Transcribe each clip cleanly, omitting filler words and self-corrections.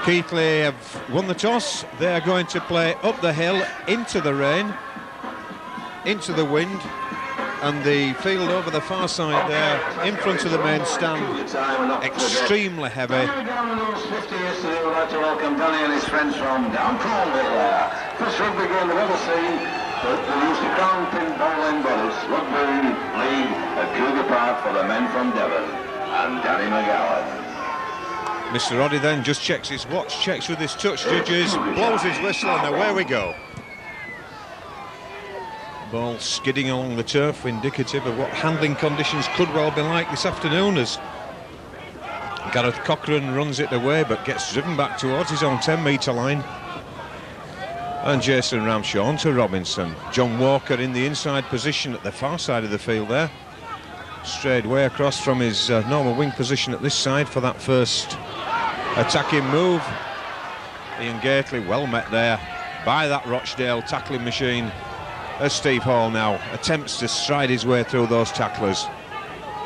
Keighley have won the toss. They are going to play up the hill, into the rain, into the wind, and the field over the far side there, in front of the main stand, extremely heavy. 50 yesterday, we'd like to welcome Danny and his friends from down Cornwall there. First rugby game we've ever seen, but they used to crown pin bowling bodies. Rugby League at Cougar Park for the men from Devon, and Danny McGowan. Mr. Roddy then just checks his watch, checks with his touch judges, blows his whistle, and away we go. Ball skidding along the turf, indicative of what handling conditions could well be like this afternoon, as Gareth Cochrane runs it away but gets driven back towards his own 10-metre line. And Jason Ramshaw onto Robinson. John Walker in the inside position at the far side of the field there. Strayed way across from his normal wing position at this side for that first attacking move. Ian Gately well met there by that Rochdale tackling machine, as Steve Hall now attempts to stride his way through those tacklers,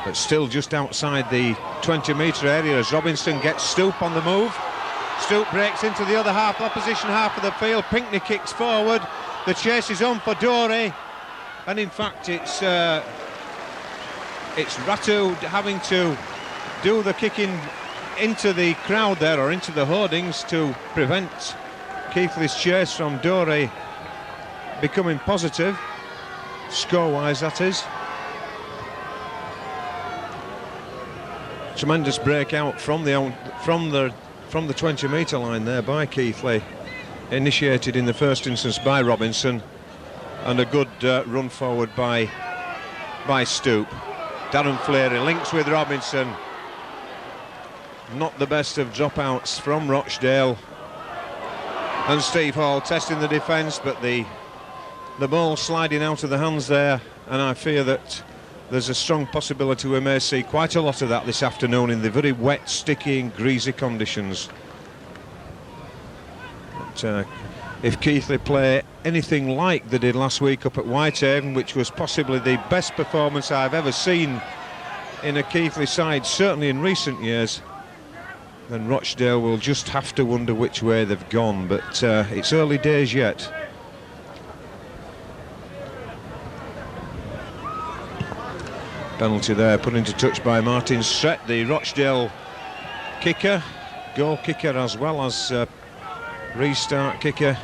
but still just outside the 20-metre area as Robinson gets Stoop on the move. Stoop breaks into the other half, opposition half of the field. Pinkney kicks forward. The chase is on for Dorey, and in fact it's Ratu having to do the kicking into the crowd there, or into the hoardings, to prevent Keighley's chase from Dorey becoming positive, score-wise that is. Tremendous breakout from the 20-metre line there by Keighley, initiated in the first instance by Robinson, and a good run forward by Stoop. Darren Fleary links with Robinson. Not the best of dropouts from Rochdale, and Steve Hall testing the defence, but the ball sliding out of the hands there, and I fear that there's a strong possibility we may see quite a lot of that this afternoon in the very wet, sticky and greasy conditions. But if Keighley play anything like they did last week up at Whitehaven, which was possibly the best performance I've ever seen in a Keighley side, certainly in recent years, then Rochdale will just have to wonder which way they've gone, but it's early days yet. Penalty there, put into touch by Martin Strett, the Rochdale kicker, goal kicker as well as restart kicker,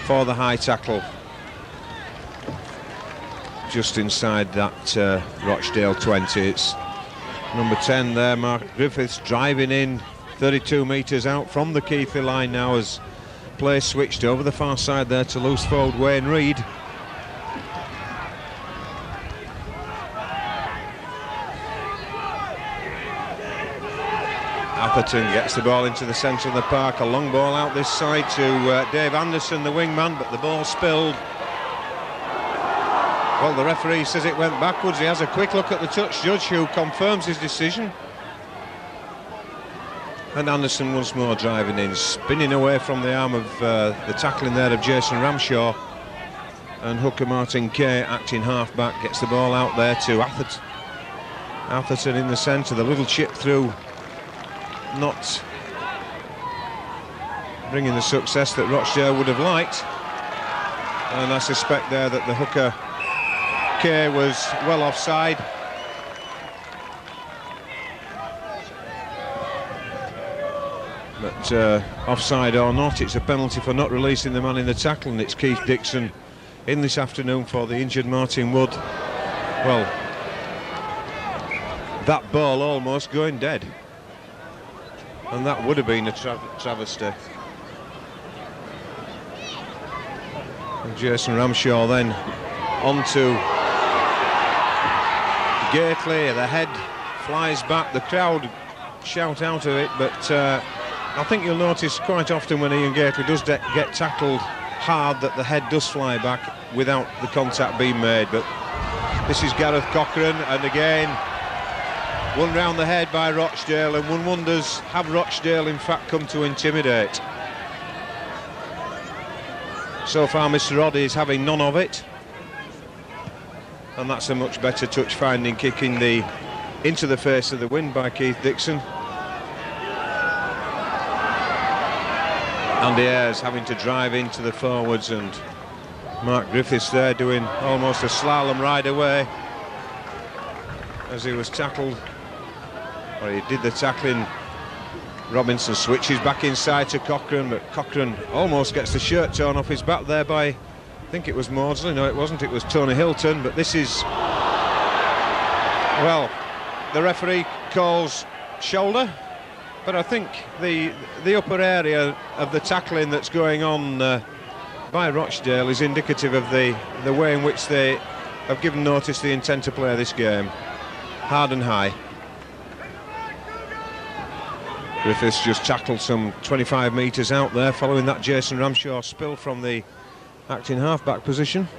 for the high tackle. Just inside that Rochdale 20. It's number 10 there, Mark Griffiths, driving in 32 metres out from the Keighley line now, as play switched over the far side there to loose forward Wayne Reid. Atherton gets the ball into the centre of the park, a long ball out this side to Dave Anderson, the wingman, but the ball spilled. Well, the referee says it went backwards. He has a quick look at the touch judge, who confirms his decision. And Anderson once more driving in, spinning away from the arm of the tackling there of Jason Ramshaw. And hooker Martin Kay, acting half-back, gets the ball out there to Atherton. Atherton in the centre, the little chip through, not bringing the success that Rochdale would have liked. And I suspect there that the hooker Kay was well offside. But offside or not, it's a penalty for not releasing the man in the tackle, and it's Keith Dixon in this afternoon for the injured Martin Wood. Well, that ball almost going dead, and that would have been a travesty. And Jason Ramshaw then onto Gately, the head flies back, the crowd shout out of it, but I think you'll notice quite often when Ian Gately does get tackled hard that the head does fly back without the contact being made. But this is Gareth Cochrane, and again, one round the head by Rochdale, and one wonders, have Rochdale in fact come to intimidate? So far Mr. Roddy is having none of it, and that's a much better touch finding kick into the face of the wind by Keith Dixon. Andy Ayres having to drive into the forwards, and Mark Griffiths there doing almost a slalom ride away as he was tackled. Well, he did the tackling. Robinson switches back inside to Cochrane, but Cochrane almost gets the shirt torn off his back there by, I think it was Maudsley. No, it wasn't, it was Tony Hilton. But this is, well, the referee calls shoulder, but I think the upper area of the tackling that's going on by Rochdale is indicative of the way in which they have given notice the intent to play this game. Hard and high. Griffiths just tackled some 25 metres out there following that Jason Ramshaw spill from the acting half-back position.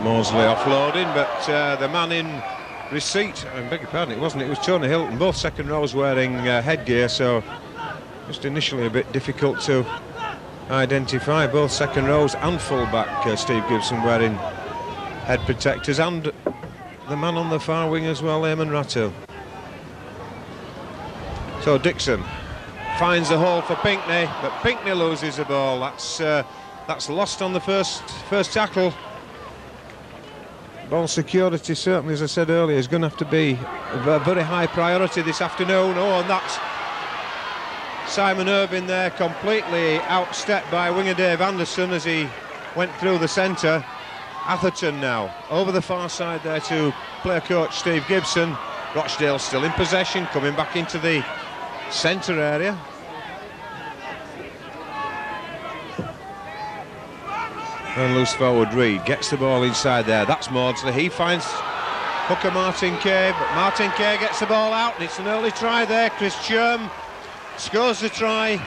Maudsley offloading, but the man in receipt, I beg your pardon, it was Tony Hilton. Both second rows wearing headgear, so just initially a bit difficult to identify. Both second rows and full-back Steve Gibson wearing head protectors, and the man on the far wing as well, Eamon Ratto. So Dixon finds the hole for Pinckney, but Pinckney loses the ball. That's lost on the first tackle. Ball security, certainly, as I said earlier, is going to have to be a very high priority this afternoon. Oh, and that's Simon Irvine there, completely outstepped by winger Dave Anderson as he went through the centre. Atherton now over the far side there to player coach Steve Gibson. Rochdale still in possession, coming back into the centre area. And loose forward Reid gets the ball inside there. That's Maudsley. He finds hooker Martin Kay, but Martin Kay gets the ball out, and it's an early try there. Chris Churm scores the try,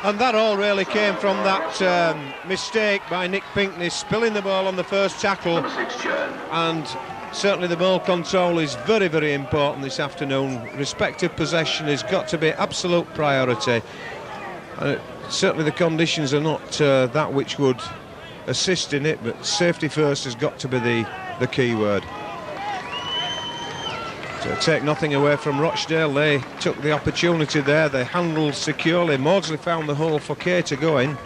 and that all really came from that mistake by Nick Pinckney, spilling the ball on the first tackle. And certainly the ball control is very, very important this afternoon. Respective possession has got to be absolute priority. Certainly the conditions are not that which would assist in it, but safety first has got to be the key word. To take nothing away from Rochdale, they took the opportunity there, they handled securely. Maudsley found the hole for Kay to go in,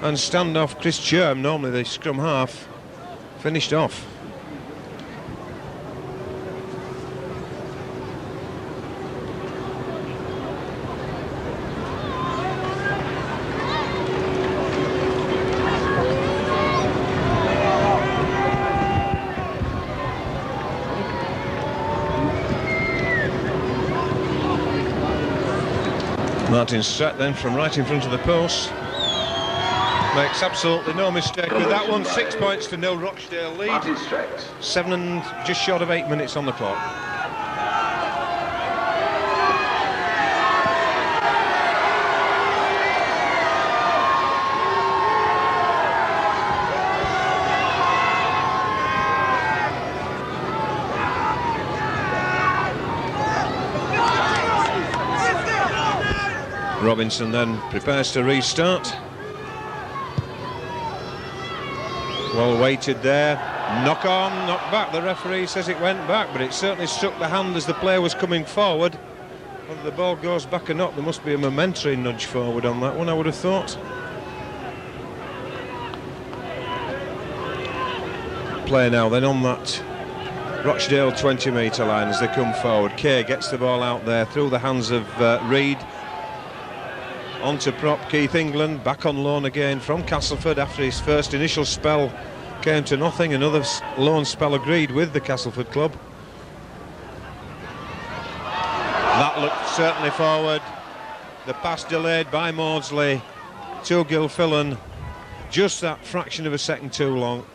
and standoff Chris Churm, normally the scrum half, finished off. Martin Stratt then from right in front of the post makes absolutely no mistake with that one. 6 points to 0, Rochdale lead. Martin Stratt. 7 and just short of 8 minutes on the clock. Robinson then prepares to restart. Well weighted there. Knock on, knock back. The referee says it went back, but it certainly struck the hand as the player was coming forward. Whether the ball goes back or not, there must be a momentary nudge forward on that one, I would have thought. Play now then on that Rochdale 20-metre line as they come forward. Kay gets the ball out there through the hands of Reid. On to prop Keith England, back on loan again from Castleford after his first initial spell came to nothing. Another loan spell agreed with the Castleford club. That looked certainly forward. The pass delayed by Maudsley to Gilfillan, just that fraction of a second too long,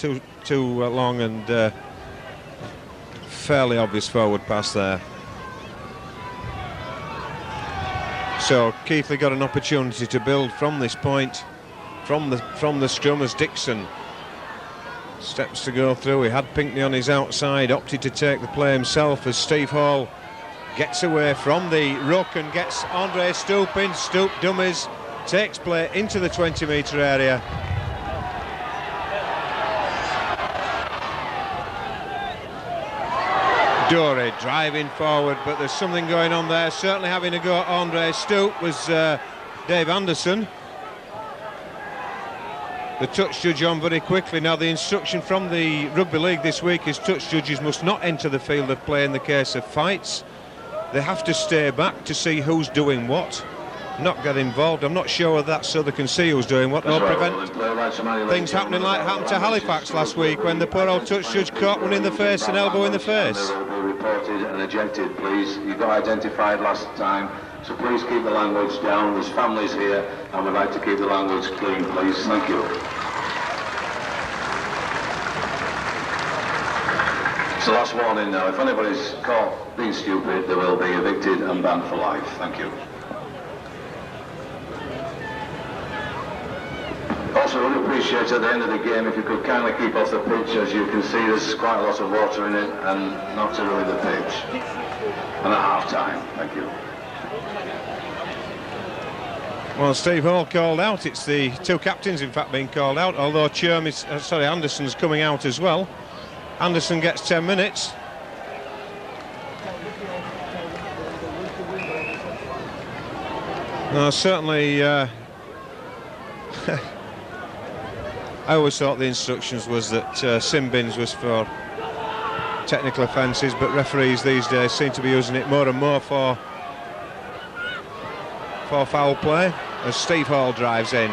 and fairly obvious forward pass there. So Keighley got an opportunity to build from this point, from the scrum, as Dixon steps to go through. He had Pinkney on his outside, opted to take the play himself as Steve Hall gets away from the ruck and gets Andre Stoop in. Stoop dummies, takes play into the 20-metre area. Dory driving forward, but there's something going on there. Certainly having a go at Andre Stoop was Dave Anderson. The touch judge on very quickly. Now the instruction from the Rugby League this week is touch judges must not enter the field of play in the case of fights. They have to stay back to see who's doing what, not get involved. I'm not sure whether that's so they can see who's doing what, or prevent things happening like happened to Halifax last week when the poor old touch judge caught one in the face, an elbow in the face. They will be reported and ejected, please. You got identified last time, so please keep the language down. There's families here and we'd like to keep the language clean, please. Thank you. It's the last warning now. If anybody's caught being stupid, they will be evicted and banned for life. Thank you. Also, would appreciate at the end of the game if you could kindly keep off the pitch. As you can see, there's quite a lot of water in it, and not to ruin the pitch. And at half-time, thank you. Well, Steve Hall called out. It's the two captains, in fact, being called out. Although Anderson's coming out as well. Anderson gets 10 minutes. No, certainly. I always thought the instructions was that sin bins was for technical offences, but referees these days seem to be using it more and more for foul play. As Steve Hall drives in,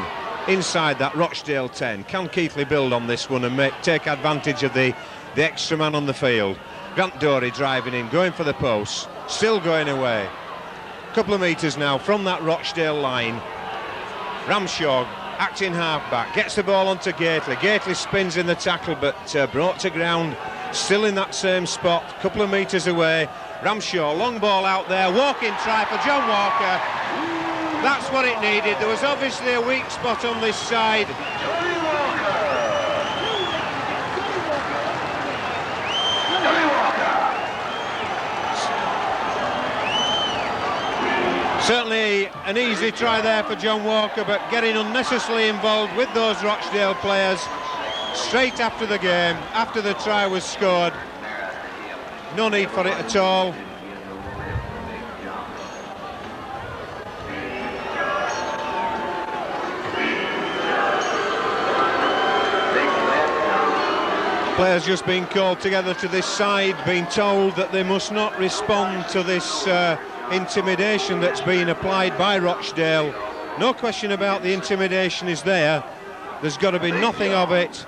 inside that Rochdale 10, can Keighley build on this one and take advantage of the extra man on the field? Grant Dory driving in, going for the post, still going away. A couple of metres now from that Rochdale line. Ramshaw, acting half-back, gets the ball onto Gately. Gately spins in the tackle, but brought to ground, still in that same spot, a couple of metres away. Ramshaw, long ball out there, walking try for John Walker. That's what it needed. There was obviously a weak spot on this side. Certainly an easy try there for John Walker, but getting unnecessarily involved with those Rochdale players straight after the game, after the try was scored. No need for it at all. Players just being called together to this side, being told that they must not respond to this intimidation that's been applied by Rochdale. No question about the intimidation is there. There's got to be nothing of it.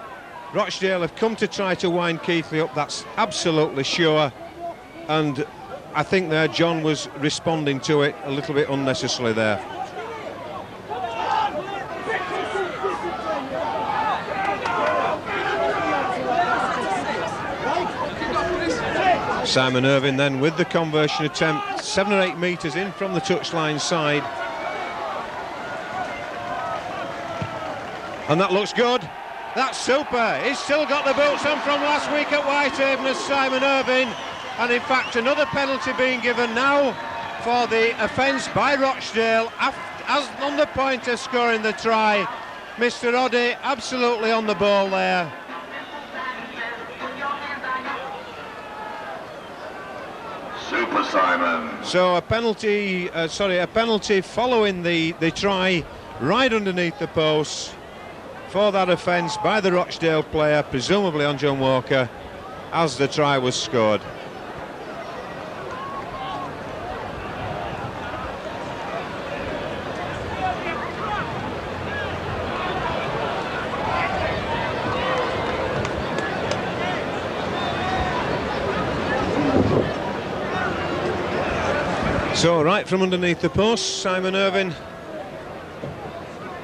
Rochdale have come to try to wind Keighley up, that's absolutely sure. And I think there John was responding to it a little bit unnecessarily there. Simon Irvine then with the conversion attempt, 7 or 8 metres in from the touchline side. And that looks good. That's super. He's still got the boots on from last week at Whitehaven as Simon Irvine. And in fact another penalty being given now for the offence by Rochdale as on the point of scoring the try. Mr. Oddy absolutely on the ball there. Super Simon. So a penalty following the try right underneath the post for that offence by the Rochdale player, presumably on John Walker, as the try was scored. So right from underneath the post, Simon Irvine,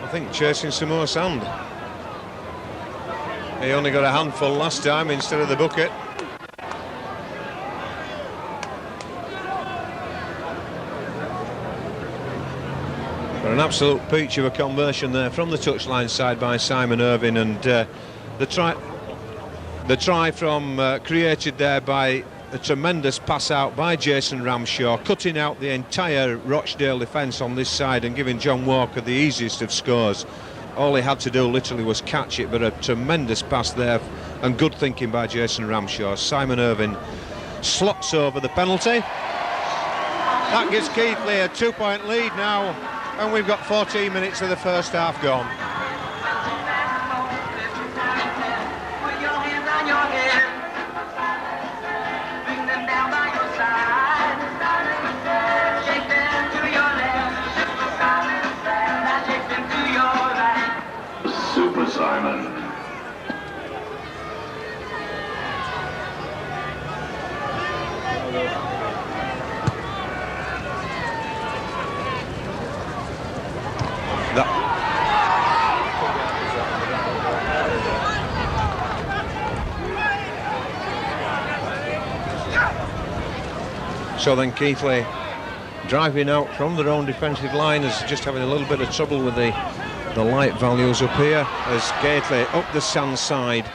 I think chasing some more sand. He only got a handful last time instead of the bucket. But an absolute peach of a conversion there from the touchline side by Simon Irvine, and the try from created there by a tremendous pass out by Jason Ramshaw, cutting out the entire Rochdale defence on this side and giving John Walker the easiest of scores. All he had to do literally was catch it, but a tremendous pass there and good thinking by Jason Ramshaw. Simon Irvine slots over the penalty. That gives Keighley a 2-point lead now, and we've got 14 minutes of the first half gone. Super Simon. So then Keighley driving out from their own defensive line is just having a little bit of trouble with the light values up here as Keighley up the sand side.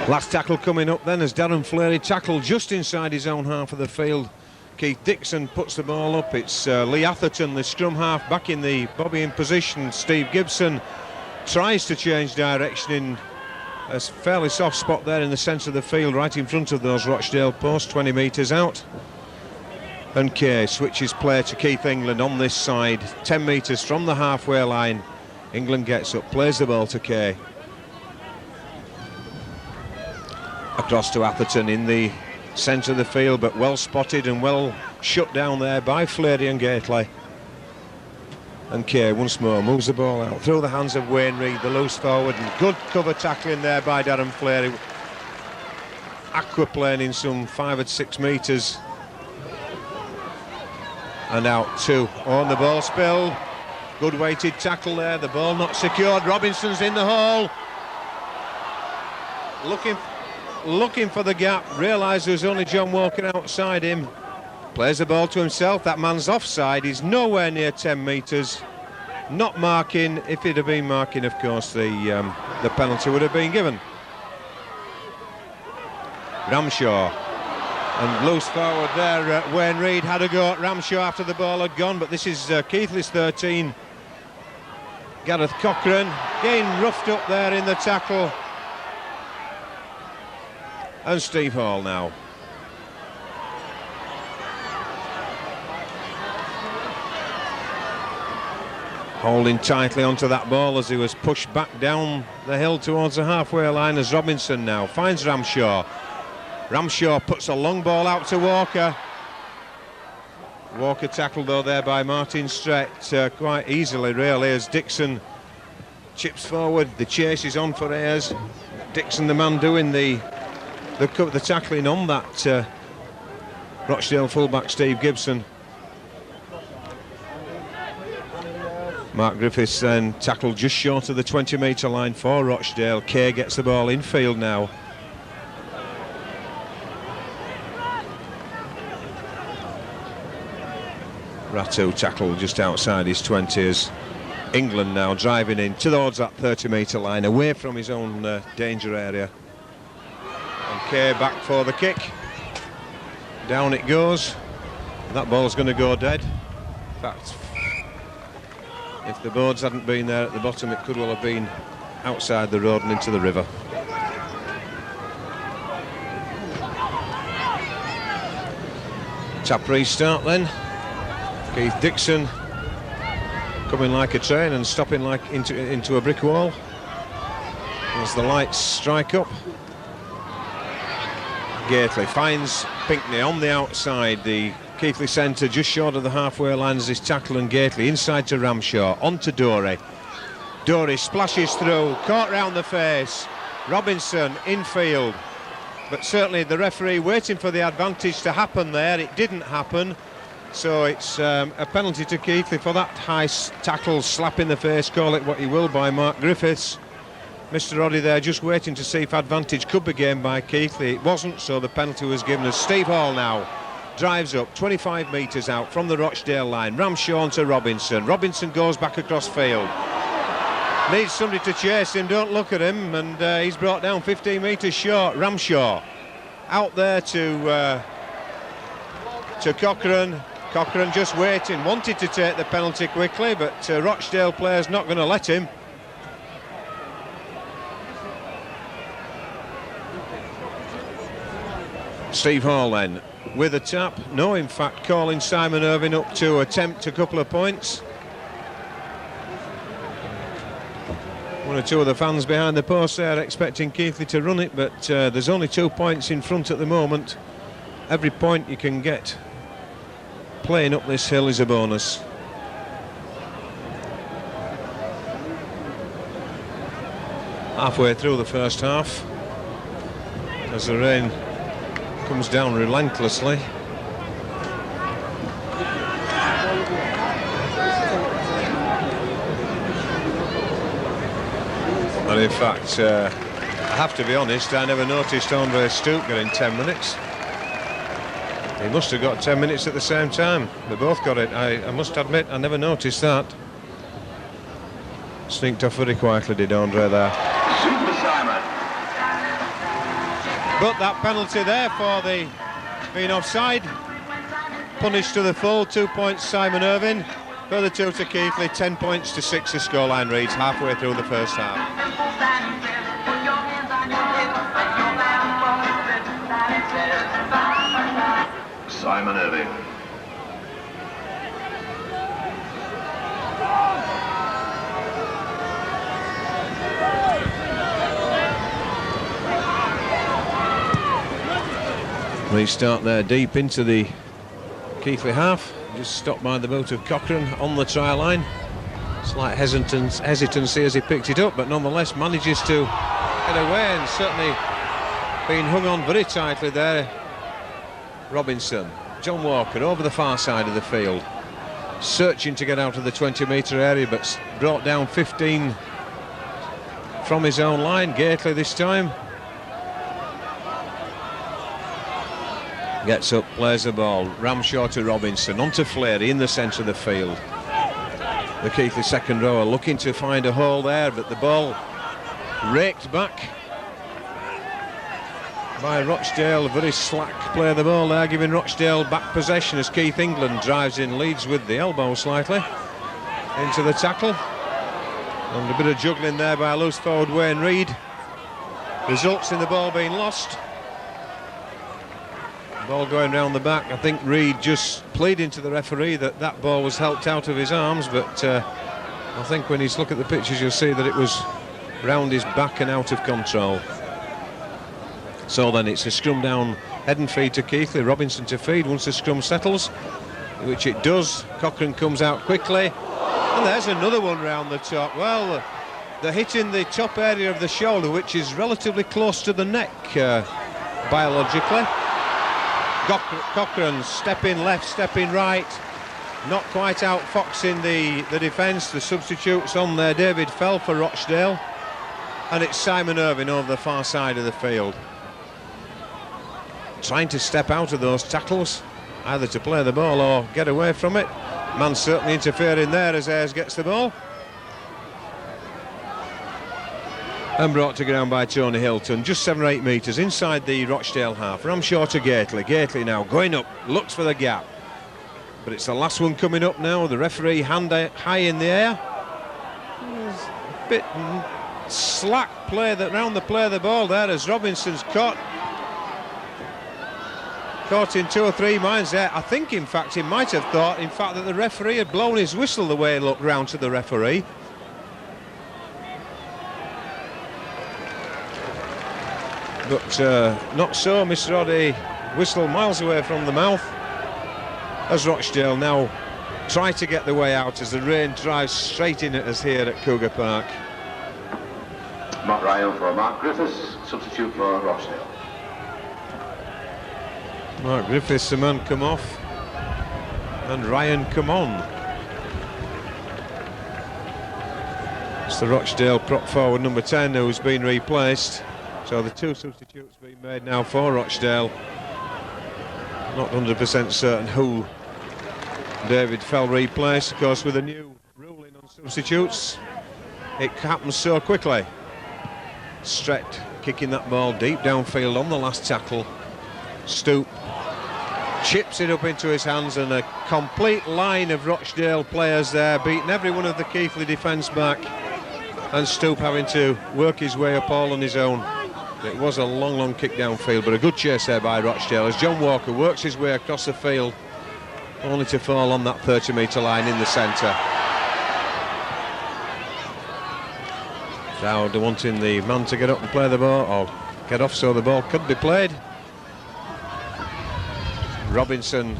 Last tackle coming up then as Darren Fleury tackled just inside his own half of the field. Keith Dixon puts the ball up. It's Lee Atherton, the scrum half, back in the bobbying position. Steve Gibson tries to change direction in a fairly soft spot there in the centre of the field, right in front of those Rochdale posts, 20 metres out. And Kay switches play to Keith England on this side, 10 metres from the halfway line. England gets up, plays the ball to Kay. Across to Atherton in the centre of the field, but well spotted and well shut down there by Fleury and Gately. And Kay once more moves the ball out through the hands of Wayne Reid, the loose forward, and good cover tackling there by Darren Fleury. Aquaplaning some 5 or 6 metres. And out two on the ball spilled. Good weighted tackle there, the ball not secured. Robinson's in the hole. Looking for the gap, realised there's only John Walker outside him. Plays the ball to himself. That man's offside. He's nowhere near 10 metres. Not marking. If he'd have been marking, of course, the penalty would have been given. Ramshaw. And loose forward there, Wayne Reid had a go at Ramshaw after the ball had gone, but this is Keighley's 13. Gareth Cochran getting roughed up there in the tackle. And Steve Hall now. Holding tightly onto that ball as he was pushed back down the hill towards the halfway line as Robinson now finds Ramshaw. Ramshaw puts a long ball out to Walker. Walker tackled though there by Martin Strett quite easily really as Dixon chips forward. The chase is on for Ayers. Dixon the man doing the tackling on that Rochdale fullback Steve Gibson. Mark Griffiths then tackled just short of the 20 metre line for Rochdale. Kay gets the ball infield now. Ratu tackled just outside his 20s. England now driving in towards that 30 metre line, away from his own danger area. And Kay back for the kick. Down it goes. That ball's going to go dead. In fact, if the boards hadn't been there at the bottom, it could well have been outside the road and into the river. Tap restart then. Keith Dixon coming like a train and stopping like into a brick wall as the lights strike up. Gately finds Pinckney on the outside, the Keighley centre just short of the halfway line as his tackle, and Gately inside to Ramshaw, on to Dorey. Dorey splashes through, caught round the face. Robinson infield. But certainly the referee waiting for the advantage to happen there. It didn't happen. So it's a penalty to Keighley for that high tackle, slap in the face, call it what you will, by Mark Griffiths. Mr. Roddy there just waiting to see if advantage could be gained by Keighley. It wasn't, so the penalty was given as Steve Hall now drives up 25 metres out from the Rochdale line. Ramshaw to Robinson. Robinson goes back across field. Needs somebody to chase him, don't look at him, and he's brought down 15 metres short. Ramshaw out there to Cochrane. Cochrane just waiting, wanted to take the penalty quickly, but Rochdale players not going to let him. Steve Hall then with a tap. No, in fact, calling Simon Irvine up to attempt a couple of points. One or two of the fans behind the post there expecting Keighley to run it, but there's only 2 points in front at the moment. Every point you can get playing up this hill is a bonus. Halfway through the first half, as the rain comes down relentlessly. And in fact, I have to be honest, I never noticed Andre Stoop getting 10 minutes. He must have got 10 minutes at the same time. They both got it. I must admit, I never noticed that. Sneaked off very quietly, did Andre there. But that penalty there for the being offside, punished to the full. 2 points Simon Irvine, further 2 to Keighley. 10 points to 6 the scoreline reads halfway through the first half. Simon Irvine. Restart there deep into the Keighley half, just stopped by the boot of Cochrane on the try line. Slight hesitancy as he picked it up, but nonetheless manages to get away, and certainly being hung on very tightly there. Robinson, John Walker over the far side of the field, searching to get out of the 20-metre area, but brought down 15 from his own line. Gately this time. Gets up, plays the ball. Ramshaw to Robinson, on to Fleary in the centre of the field. The Keighley second rower looking to find a hole there, but the ball raked back by Rochdale. Very slack play of the ball there, giving Rochdale back possession as Keith England drives in, leads with the elbow slightly into the tackle. And a bit of juggling there by loose forward Wayne Reid. Results in the ball being lost. Ball going round the back. I think Reid just pleading to the referee that that ball was helped out of his arms, but I think when you look at the pictures you'll see that it was round his back and out of control. So then it's a scrum down, head and feed to Keighley. Robinson to feed once the scrum settles, which it does. Cochrane comes out quickly, and there's another one round the top. Well, they're hitting the top area of the shoulder, which is relatively close to the neck biologically. Cochrane stepping left, stepping right, not quite outfoxing the defence. The substitutes on there. David Fell for Rochdale, and it's Simon Irvine over the far side of the field, trying to step out of those tackles, either to play the ball or get away from it. Man certainly interfering there as Ayres gets the ball. And brought to ground by Tony Hilton, just 7 or 8 metres inside the Rochdale half. Ramshaw to Gately. Gately now going up, looks for the gap, but it's the last one coming up now. The referee hand high in the air. A bit slack play round the play of the ball there as Robinson's caught in 2 or 3 minds there. I think in fact he might have thought in fact that the referee had blown his whistle the way he looked round to the referee. But not so. Mr. Roddy whistle miles away from the mouth as Rochdale now try to get the way out as the rain drives straight in at us here at Cougar Park. Mark Ryan for Mark Griffiths, substitute for Rochdale. Mark Griffiths, the man, come off, and Ryan come on. It's the Rochdale prop forward number 10 who's been replaced. So the 2 substitutes being made now for Rochdale. Not 100% certain who David Fell replaced. Of course, with a new ruling on substitutes, it happens so quickly. Strett kicking that ball deep downfield on the last tackle. Stoop chips it up into his hands, and a complete line of Rochdale players there, beating every one of the Keighley defence back, and Stoop having to work his way up all on his own. It was a long kick downfield, but a good chase there by Rochdale as John Walker works his way across the field, only to fall on that 30-metre line in the centre. Dowd wanting the man to get up and play the ball, or get off so the ball could be played. Robinson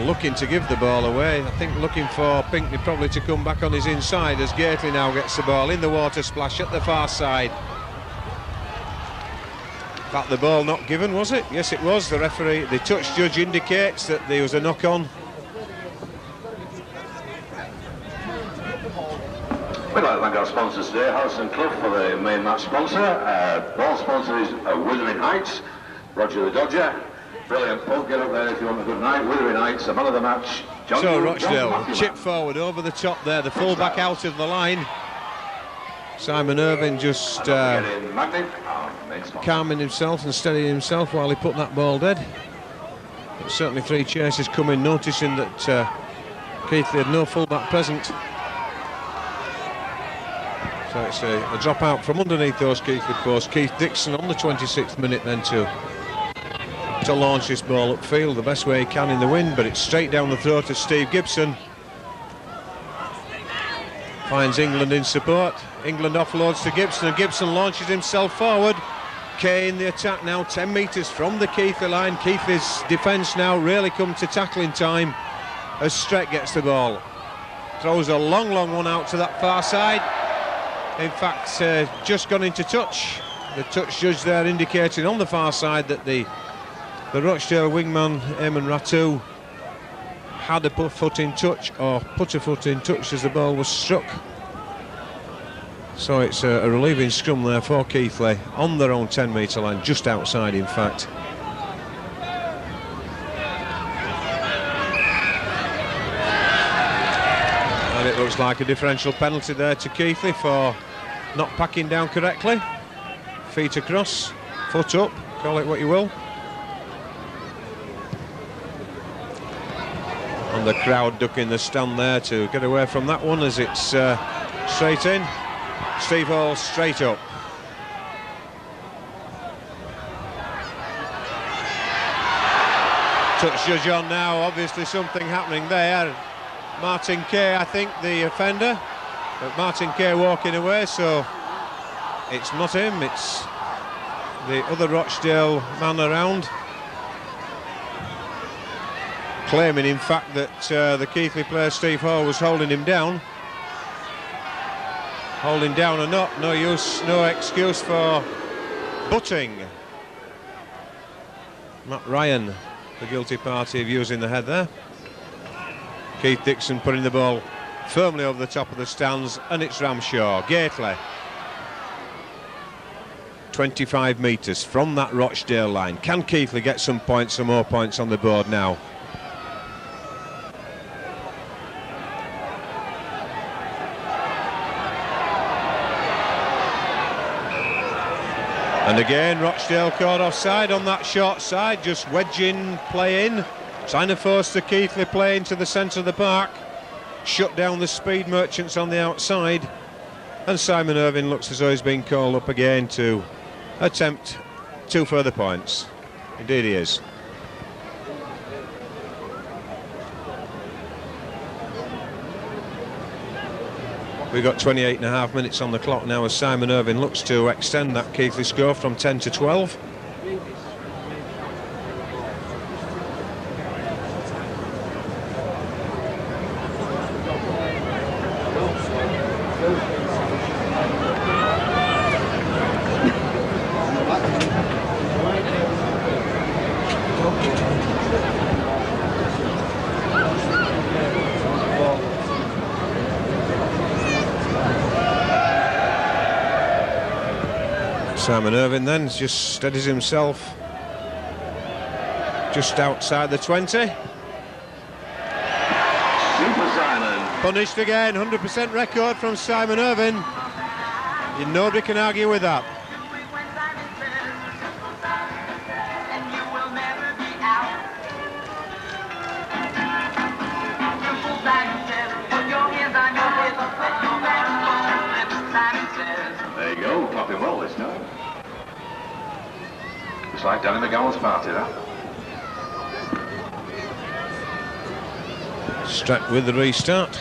looking to give the ball away. I think looking for Pinkney probably to come back on his inside as Gately now gets the ball in the water splash at the far side. In fact, the ball not given, was it? Yes, it was. The referee, the touch judge indicates that there was a knock on. We'd like to thank our sponsors today, House and Clough, for the main match sponsor. Ball sponsor is Wuthering Heights, Roger the Dodger. Brilliant pub, get up there if you want a good night. Wuthering Heights, the man of the match. So Rochdale chip forward over the top there, the full back out of the line. Simon Irving just calming himself and steadying himself while he put that ball dead. But certainly 3 chases coming, noticing that Keighley had no full back present. So it's a drop out from underneath those Keighley posts. Keith Dixon on the 26th minute then to launch this ball upfield the best way he can in the wind, but it's straight down the throat of Steve Gibson. Finds England in support. England offloads to Gibson, and Gibson launches himself forward. Kay in the attack now, 10 metres from the Keighley line. Keighley's defence now really come to tackling time as Strett gets the ball. Throws a long one out to that far side. In fact, just gone into touch. The touch judge there indicating on the far side that the Rochdale wingman, Eamon Ratu, had a foot in touch, or put a foot in touch as the ball was struck. So it's a relieving scrum there for Keighley on their own 10-metre line, just outside in fact. And it looks like a differential penalty there to Keighley for not packing down correctly. Feet across, foot up, call it what you will. And the crowd ducking the stand there to get away from that one as it's straight in. Steve Hall straight up. Touch judge on now, obviously something happening there. Martin Kay, I think, the offender, but Martin Kay walking away, so it's not him, it's the other Rochdale man around, claiming in fact that the Keighley player Steve Hall was holding him down. Holding down or not, no use, no excuse for butting. Matt Ryan, the guilty party of using the head there. Keith Dixon putting the ball firmly over the top of the stands, and it's Ramshaw. Gately, 25 metres from that Rochdale line. Can Keighley get some points, some more points on the board now? And again, Rochdale caught offside on that short side, just wedging play in, trying to force the Keighley play into the centre of the park, shut down the speed merchants on the outside, and Simon Irving looks as though he's been called up again to attempt 2 further points. Indeed he is. We've got 28.5 minutes on the clock now as Simon Irving looks to extend that Keighley score from 10 to 12. Simon Irvine then just steadies himself just outside the 20. Super Simon. Punished again, 100% record from Simon Irvine. Nobody can argue with that. There you go, clapping well this time. It's like Danny McGowan's party, that. Struck with the restart.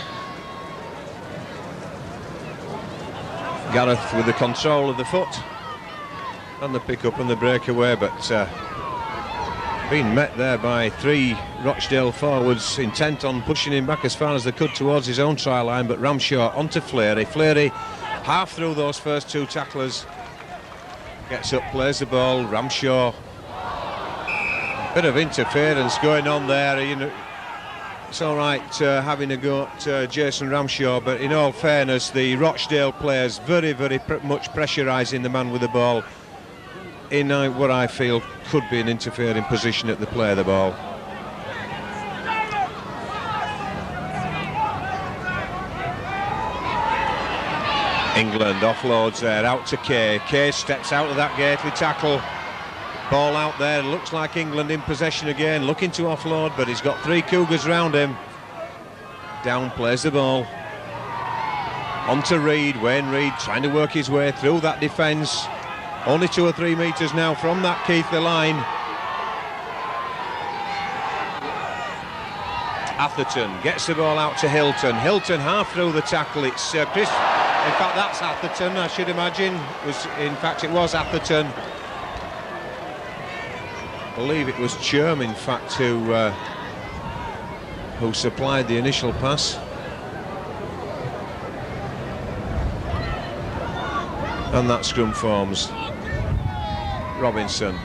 Gareth with the control of the foot and the pick-up and the breakaway, but being met there by 3 Rochdale forwards intent on pushing him back as far as they could towards his own try line, but Ramshaw onto Fleury. Fleury half through those first 2 tacklers, gets up, plays the ball. Ramshaw, bit of interference going on there, you know. It's all right having a go at Jason Ramshaw, but in all fairness, the Rochdale players very much pressurising the man with the ball in what I feel could be an interfering position at the play of the ball. England offloads there, out to Kay. Kay steps out of that Gately tackle. Ball out there, looks like England in possession again, looking to offload, but he's got 3 Cougars round him. Down plays the ball. On to Reid, Wayne Reid trying to work his way through that defence. Only 2 or 3 metres now from that Keighley line. Atherton gets the ball out to Hilton. Hilton half through the tackle. It's Chris. In fact, that's Atherton, I should imagine. It was Atherton. I believe it was Churm, in fact, who supplied the initial pass. And that scrum forms. Robinson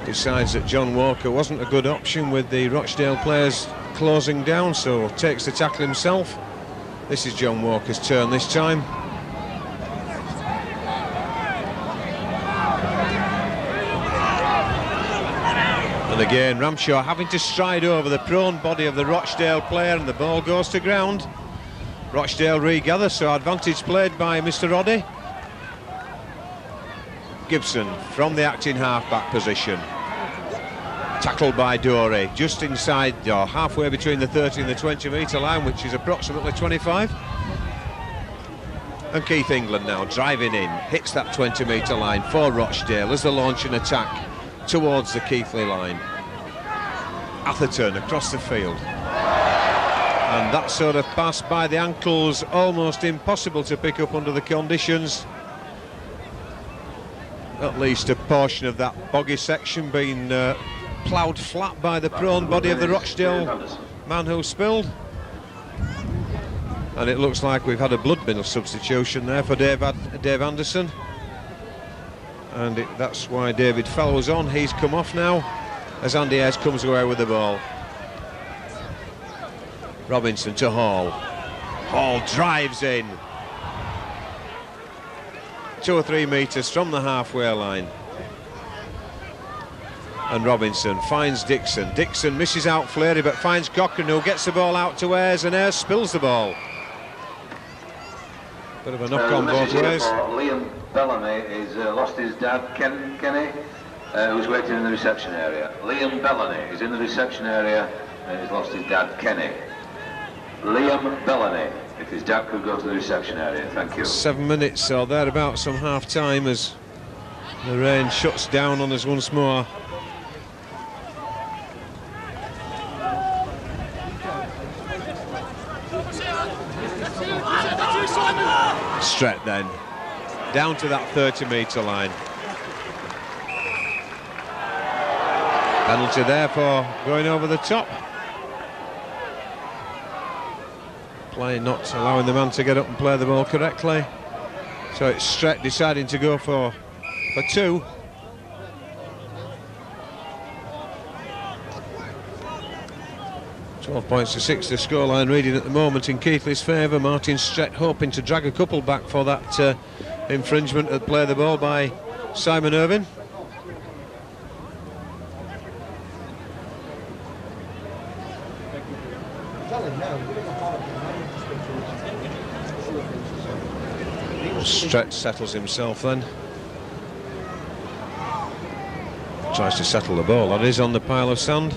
decides that John Walker wasn't a good option with the Rochdale players closing down, so takes the tackle himself. This is John Walker's turn this time. And again, Ramshaw having to stride over the prone body of the Rochdale player, and the ball goes to ground. Rochdale regather, so advantage played by Mr. Roddy. Gibson from the acting half-back position. Tackled by Dorey, just inside, or halfway between the 30 and the 20 metre line, which is approximately 25. And Keith England now driving in, hits that 20 metre line for Rochdale as they launch an attack towards the Keighley line. Atherton across the field. And that sort of pass by the ankles, almost impossible to pick up under the conditions. At least a portion of that boggy section being ploughed flat by the prone body of the Rochdale man who spilled. And it looks like we've had a blood middle substitution there for Dave Anderson. And that's why David Fell was on. He's come off now as Andy Ayres comes away with the ball. Robinson to Hall. Hall drives in. 2 or 3 metres from the halfway line. And Robinson finds Dixon. Dixon misses out Fleury but finds Cochrane, who gets the ball out to Ayres, and Ayres spills the ball. Bit of a knock on both ways. Liam Bellamy has lost his dad, Kenny, who's waiting in the reception area. Liam Bellamy is in the reception area and he's lost his dad, Kenny. Liam Bellamy, if his dad could go to the reception area, thank you. 7 minutes or thereabouts from half time as the rain shuts down on us once more. Stret then down to that 30 metre line. Penalty there for going over the top. Play not allowing the man to get up and play the ball correctly. So it's Stret deciding to go for 2. £12 points to 6, the scoreline reading at the moment in Keighley's favour. Martin Stret hoping to drag a couple back for that infringement at play the ball by Simon Irvin. Stretch settles himself then. Tries to settle the ball, that is, on the pile of sand.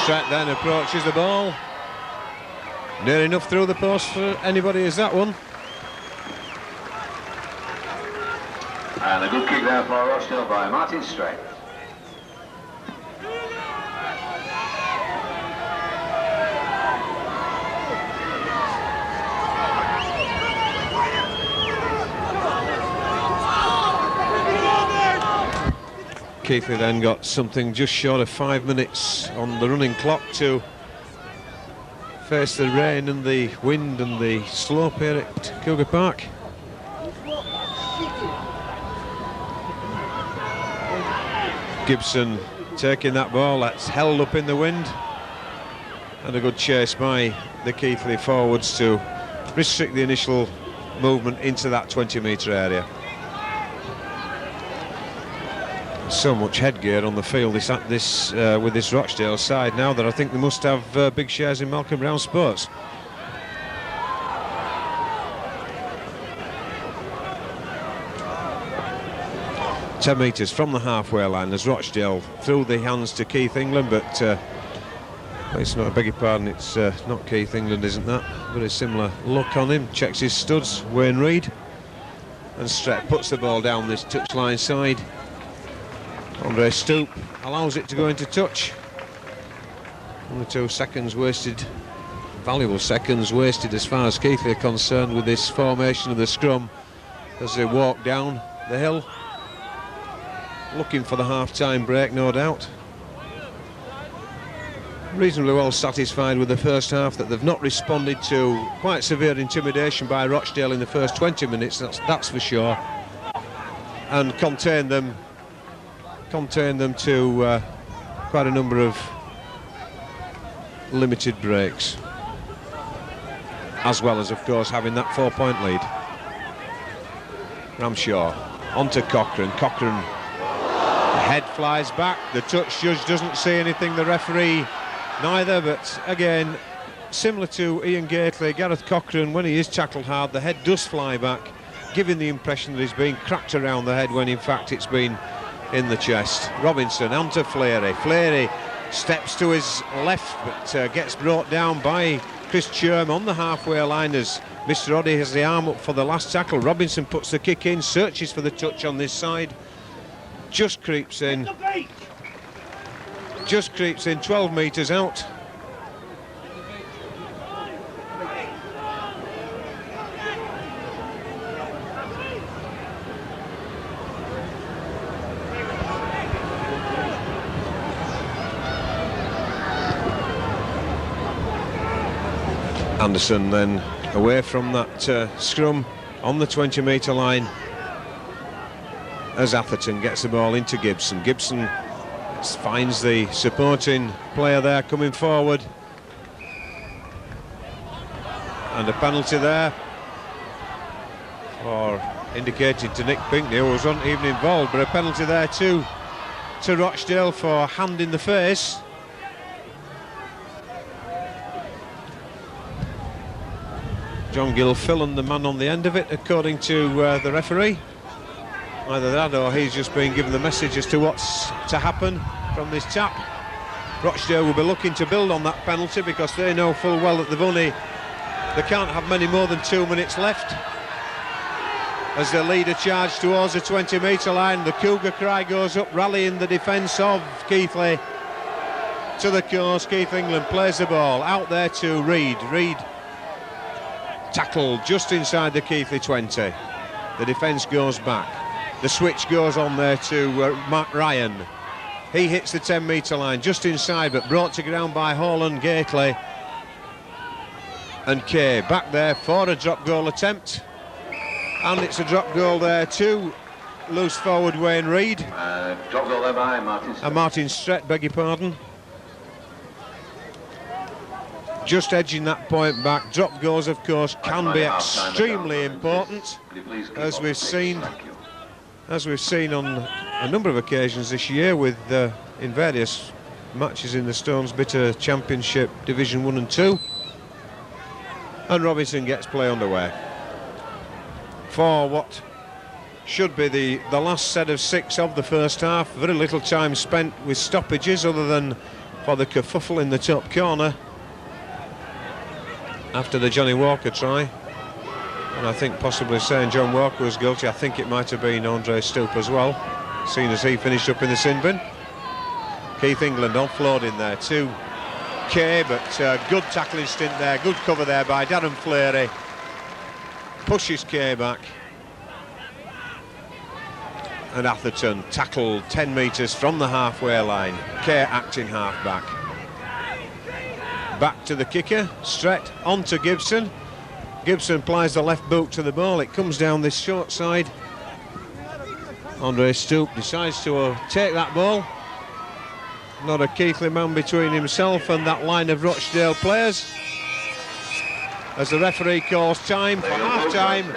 Stretch then approaches the ball. Near enough through the post for anybody as that one. And a good kick there for Rochdale by Martin Strait. Keighley then got something just short of 5 minutes on the running clock to face the rain and the wind and the slope here at Cougar Park. Gibson taking that ball, that's held up in the wind, and a good chase by the Keighley forwards to restrict the initial movement into that 20-metre area. So much headgear on the field with this Rochdale side now that I think they must have big shares in Malcolm Brown Sports. Ten metres from the halfway line as Rochdale threw the hands to Keith England, but it's not, I beg your pardon, it's not Keith England, isn't that? Very similar look on him. Checks his studs, Wayne Reid, and Stretch puts the ball down this touchline side. Andre Stoop allows it to go into touch. Only 2 seconds wasted, valuable seconds wasted as far as Keighley are concerned with this formation of the scrum as they walk down the hill. Looking for the half-time break, no doubt. Reasonably well satisfied with the first half, that they've not responded to quite severe intimidation by Rochdale in the first 20 minutes, that's for sure, and contained them to quite a number of limited breaks, as well as, of course, having that 4-point lead. Ramshaw onto Cochrane. Cochrane, the head flies back. The touch judge doesn't see anything, the referee neither, but again, similar to Ian Gately, Gareth Cochrane, when he is tackled hard, the head does fly back, giving the impression that he's being cracked around the head when in fact it's been in the chest. Robinson onto Fleary. Fleary steps to his left, but gets brought down by Chris Churm on the halfway line as Mr. Oddie has the arm up for the last tackle. Robinson puts the kick in, searches for the touch on this side, just creeps in 12 metres out. Anderson then away from that scrum on the 20-metre line as Atherton gets the ball into Gibson. Gibson finds the supporting player there coming forward, and a penalty there, or indicated to Nick Pinkney, who wasn't even involved, but a penalty there to Rochdale for hand in the face. John Gilfillan, the man on the end of it, according to the referee. Either that or he's just been given the message as to what's to happen from this tap. Rochdale will be looking to build on that penalty because they know full well that they can't have many more than 2 minutes left. As the leader charge towards the 20-metre line, the Cougar cry goes up, rallying the defence of Keighley to the course. Keith England plays the ball out there to Reid. Reid tackled just inside the Keighley 20. The defence goes back. The switch goes on there to Mark Ryan. He hits the 10-metre line just inside, but brought to ground by Holland, Gately and Kay. Back there for a drop goal attempt. And it's a drop goal there too. Loose forward Wayne Reid. Drop goal there by Martin Stret. Martin Stret, beg your pardon. Just edging that point back. Drop goals, of course, can be extremely important, as we've seen on a number of occasions this year with in various matches in the Stones Bitter Championship Division 1 and 2. And Robinson gets play underway for what should be the last set of 6 of the first half. Very little time spent with stoppages other than for the kerfuffle in the top corner after the Johnny Walker try. And I think possibly saying John Walker was guilty, I think it might have been Andre Stoop as well, seeing as he finished up in the sin bin. Keith England offloading there too. Kay, but good tackling stint there, good cover there by Darren Fleary. Pushes Kay back. And Atherton tackled 10 metres from the halfway line. Kay acting half back. Back to the kicker, Stret onto Gibson. Gibson plies the left boot to the ball. It comes down this short side. Andre Stoop decides to take that ball. Not a Keighley man between himself and that line of Rochdale players. As the referee calls time for half-time.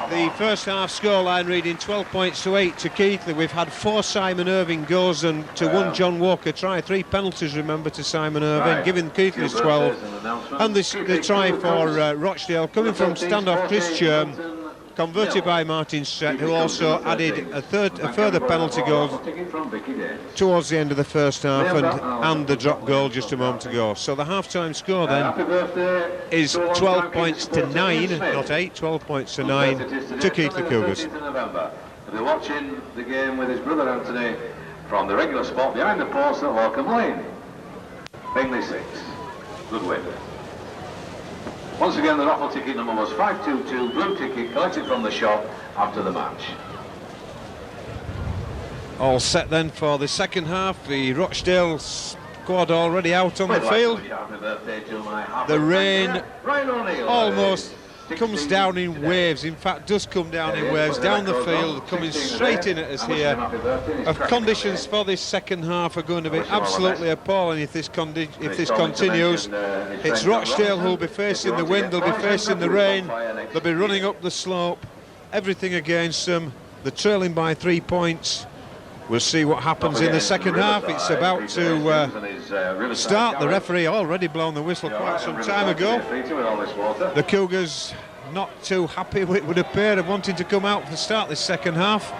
The first half scoreline reading 12 points to 8 to Keighley. We've had 4 Simon Irving goals and to 1 John Walker try. 3 penalties, remember, to Simon Irving, giving Keighley's 12. And the try for Rochdale coming from standoff Chris Churn, converted by Martin Stret, who also added a further penalty goal towards the end of the first half, and the drop goal just a moment ago. So the half-time score then is 12 points to 9, not 8, 12 points to 9 to Keighley Cougars. He'll be watching the game with his brother Anthony from the regular spot behind the post at Walcombe Lane. Bingley 6. Good win. Once again, the raffle ticket number was 522, blue ticket collected from the shop after the match. All set then for the second half. The Rochdale squad already out on the field. The rain almost comes down in waves, in fact does come down in waves down the field, coming straight in at us here. Conditions for this second half are going to be absolutely appalling if this continues. It's Rochdale who'll be facing the wind, they'll be facing the rain, they'll be running up the slope, everything against them. They're trailing by 3 points. We'll see what happens in the second half. It's about to start. The referee already blown the whistle quite some time ago. The Cougars not too happy, it would appear, of wanting to come out to start this second half.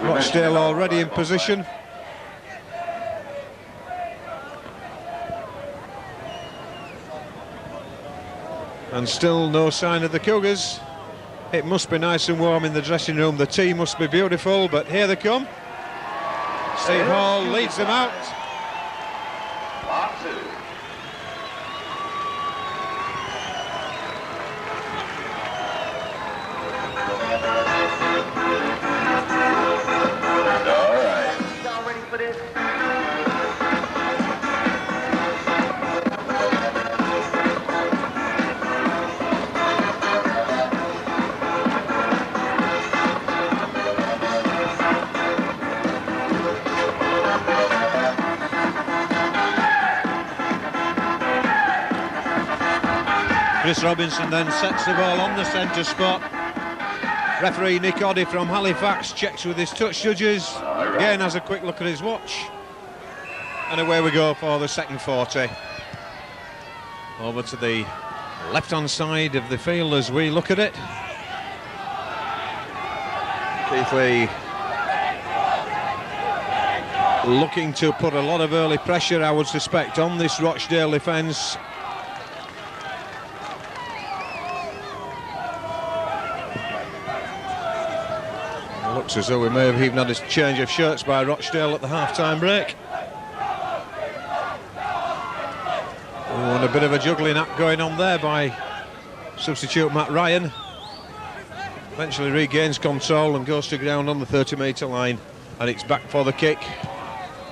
Rochdale already in position. And still no sign of the Cougars. It must be nice and warm in the dressing room. The tea must be beautiful, but here they come. Steve Hall leads them out. Part 2. All right. Y'all ready for this? Chris Robinson then sets the ball on the centre spot. Referee Nick Oddy from Halifax checks with his touch judges. Again has a quick look at his watch. And away we go for the second 40. Over to the left-hand side of the field as we look at it. Keighley looking to put a lot of early pressure, I would suspect, on this Rochdale defence. Looks as though we may have even had a change of shirts by Rochdale at the half-time break. And a bit of a juggling act going on there by substitute Matt Ryan. Eventually regains control and goes to ground on the 30-metre line, and it's back for the kick.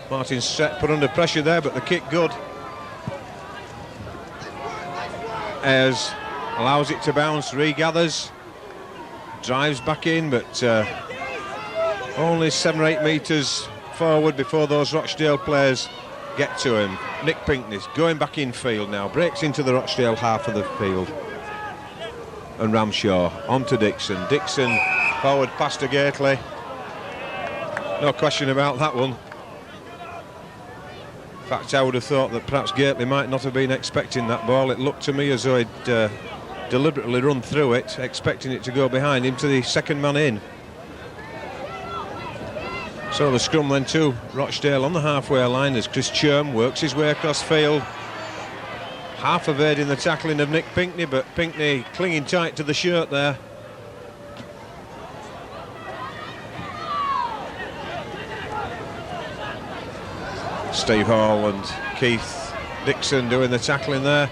Martin Stret put under pressure there, but the kick good. Ayres allows it to bounce, regathers. drives back in, but only 7 or 8 metres forward before those Rochdale players get to him. Nick Pinkney's going back in field now, breaks into the Rochdale half of the field. And Ramshaw on to Dixon. Dixon forward past to Keighley. No question about that one. In fact, I would have thought that perhaps Keighley might not have been expecting that ball. It looked to me as though he'd deliberately run through it, expecting it to go behind him to the second man in. So the scrum then to Rochdale on the halfway line as Chris Churm works his way across field. Half evading the tackling of Nick Pinkney, but Pinkney clinging tight to the shirt there. Steve Hall and Keith Dixon doing the tackling there.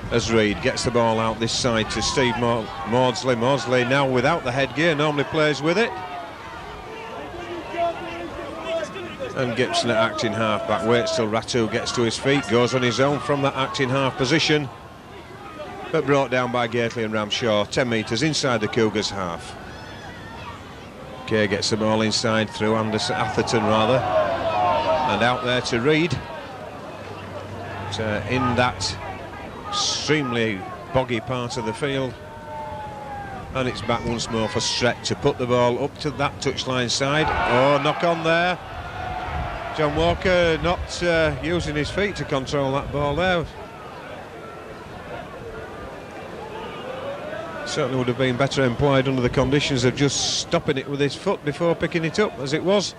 As Reid gets the ball out this side to Steve Maudsley. Maudsley now without the headgear, normally plays with it. And Gibson at acting half-back, waits till Ratu gets to his feet, goes on his own from that acting half position, but brought down by Keighley and Ramshaw, 10 metres inside the Cougars' half. Kay gets the ball inside through Atherton rather, and out there to Reid. In that extremely boggy part of the field, and it's back once more for Strett to put the ball up to that touchline side. Oh, knock on there. John Walker not using his feet to control that ball there. Certainly would have been better employed under the conditions of just stopping it with his foot before picking it up. As it was,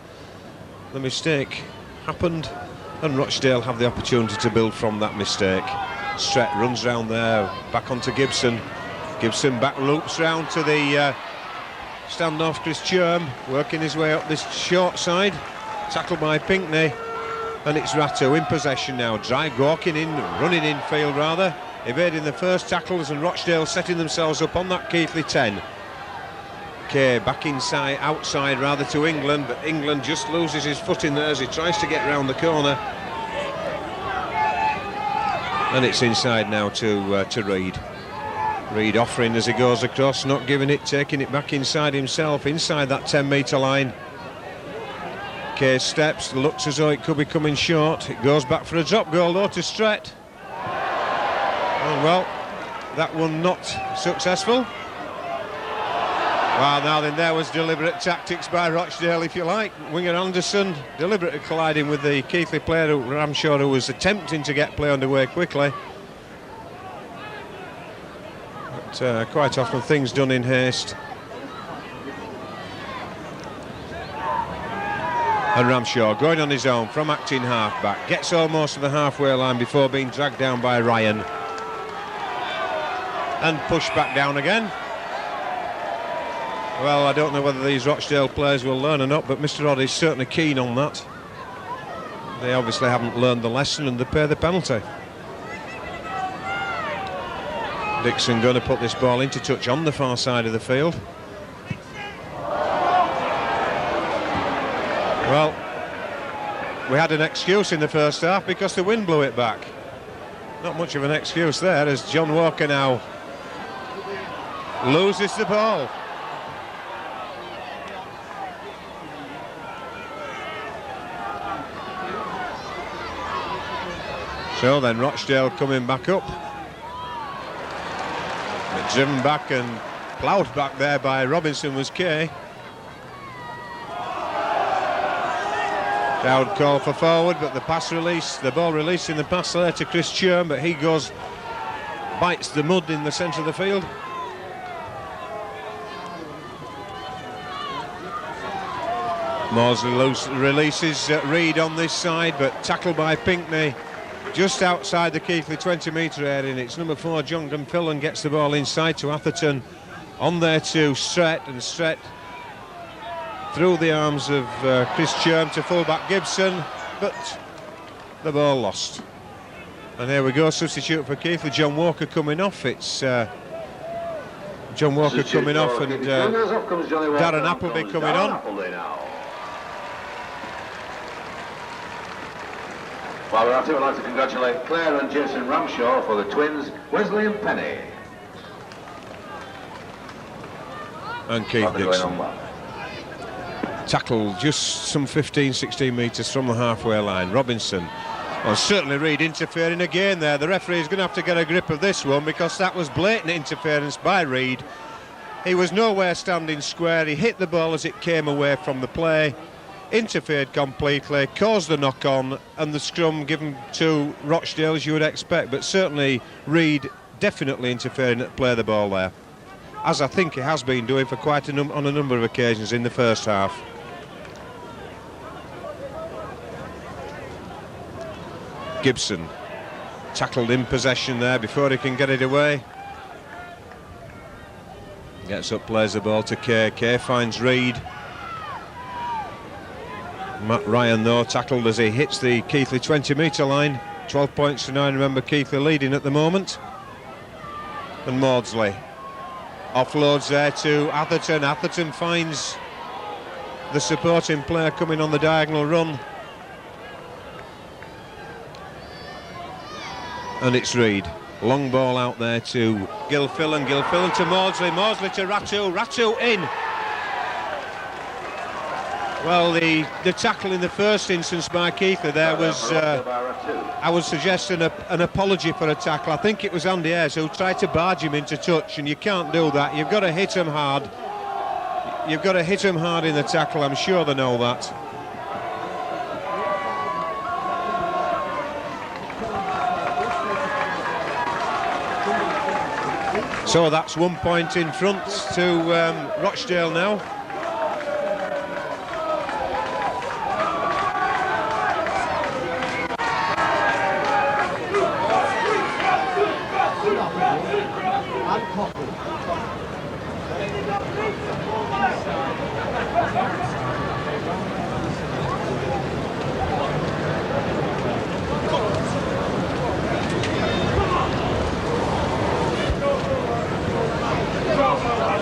the mistake happened, and Rochdale have the opportunity to build from that mistake. Strett runs round there, back onto Gibson. Gibson back loops round to the standoff Chris Churm, working his way up this short side. Tackled by Pinkney, and it's Ratu in possession now. Walking in, running in field rather, evading the first tackles, and Rochdale setting themselves up on that Keighley 10. Kay back inside, outside rather to England, but England just loses his foot in there as he tries to get round the corner. And it's inside now to Reid. Reid offering as he goes across, not giving it, taking it back inside himself, inside that 10-metre line. Kay steps, looks as though it could be coming short. It goes back for a drop goal though to Strett. Oh, well, that one not successful. Well, now then, there was deliberate tactics by Rochdale, if you like. Winger Anderson deliberately colliding with the Keighley player, Ramshaw, who was attempting to get play underway quickly. But quite often things done in haste. And Ramshaw going on his own from acting half-back, gets almost to the halfway line before being dragged down by Ryan. And pushed back down again. Well, I don't know whether these Rochdale players will learn or not, but Mr. Odd is certainly keen on that. They obviously haven't learned the lesson and they pay the penalty. Dixon going to put this ball into touch on the far side of the field. Well, we had an excuse in the first half because the wind blew it back. Not much of an excuse there as John Walker now loses the ball. So then Rochdale coming back up. But driven back and ploughed back there by Robinson was Kay. Dowd call for forward, but the pass release, the ball releasing the pass there to Chris Churm, but he goes, bites the mud in the centre of the field. Maudsley releases Reid on this side, but tackled by Pinkney just outside the Keighley 20-metre area, and it's number 4 Jonathan Fillan gets the ball inside to Atherton, on there to Strett, and Strett through the arms of Chris Churm to full-back Gibson, but the ball lost. And here we go, substitute for Keighley, John Walker coming off. It's John Walker coming off and Darren Appleby coming on. Well, we'd like to congratulate Claire and Jason Ramshaw for the twins, Wesley and Penny. And Keith Dixon. Tackle just some 15-16 metres from the halfway line. Robinson. Well, certainly Reid interfering again there. The referee is going to have to get a grip of this one, because that was blatant interference by Reid. He was nowhere standing square. He hit the ball as it came away from the play, interfered completely, caused the knock-on, and the scrum given to Rochdale as you would expect. But certainly Reid definitely interfering at play the ball there, as I think he has been doing for quite on a number of occasions in the first half. Gibson tackled in possession there before he can get it away. Gets up, plays the ball to Kay. Kay finds Reid. Matt Ryan, though, tackled as he hits the Keighley 20-metre line. 12 points to 9. Remember, Keighley leading at the moment. And Maudsley offloads there to Atherton. Atherton finds the supporting player coming on the diagonal run. And it's Reid. Long ball out there to Gilfillan. Gilfillan to Maudsley. Maudsley to Ratu. Ratu in. Well, the tackle in the first instance by Keighley there was, I would suggest, an apology for a tackle. I think it was Andy Ayres who tried to barge him into touch, and you can't do that. You've got to hit him hard. You've got to hit him hard in the tackle. I'm sure they know that. So that's 1 point in front to Rochdale now.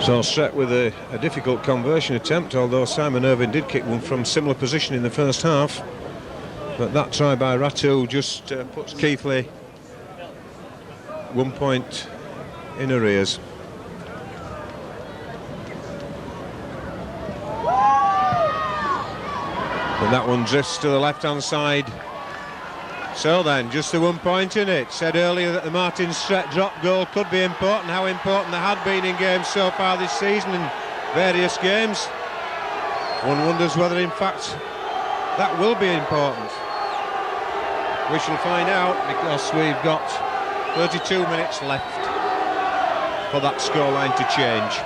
So set with a difficult conversion attempt, although Simon Irvine did kick one from similar position in the first half. But that try by Ratu just puts Keighley 1 point in arrears. And that one drifts to the left-hand side. So then, just the 1 point in it. Said earlier that the Martin Stret drop goal could be important. How important they had been in games so far this season in various games. One wonders whether, in fact, that will be important. We shall find out, because we've got 32 minutes left for that scoreline to change.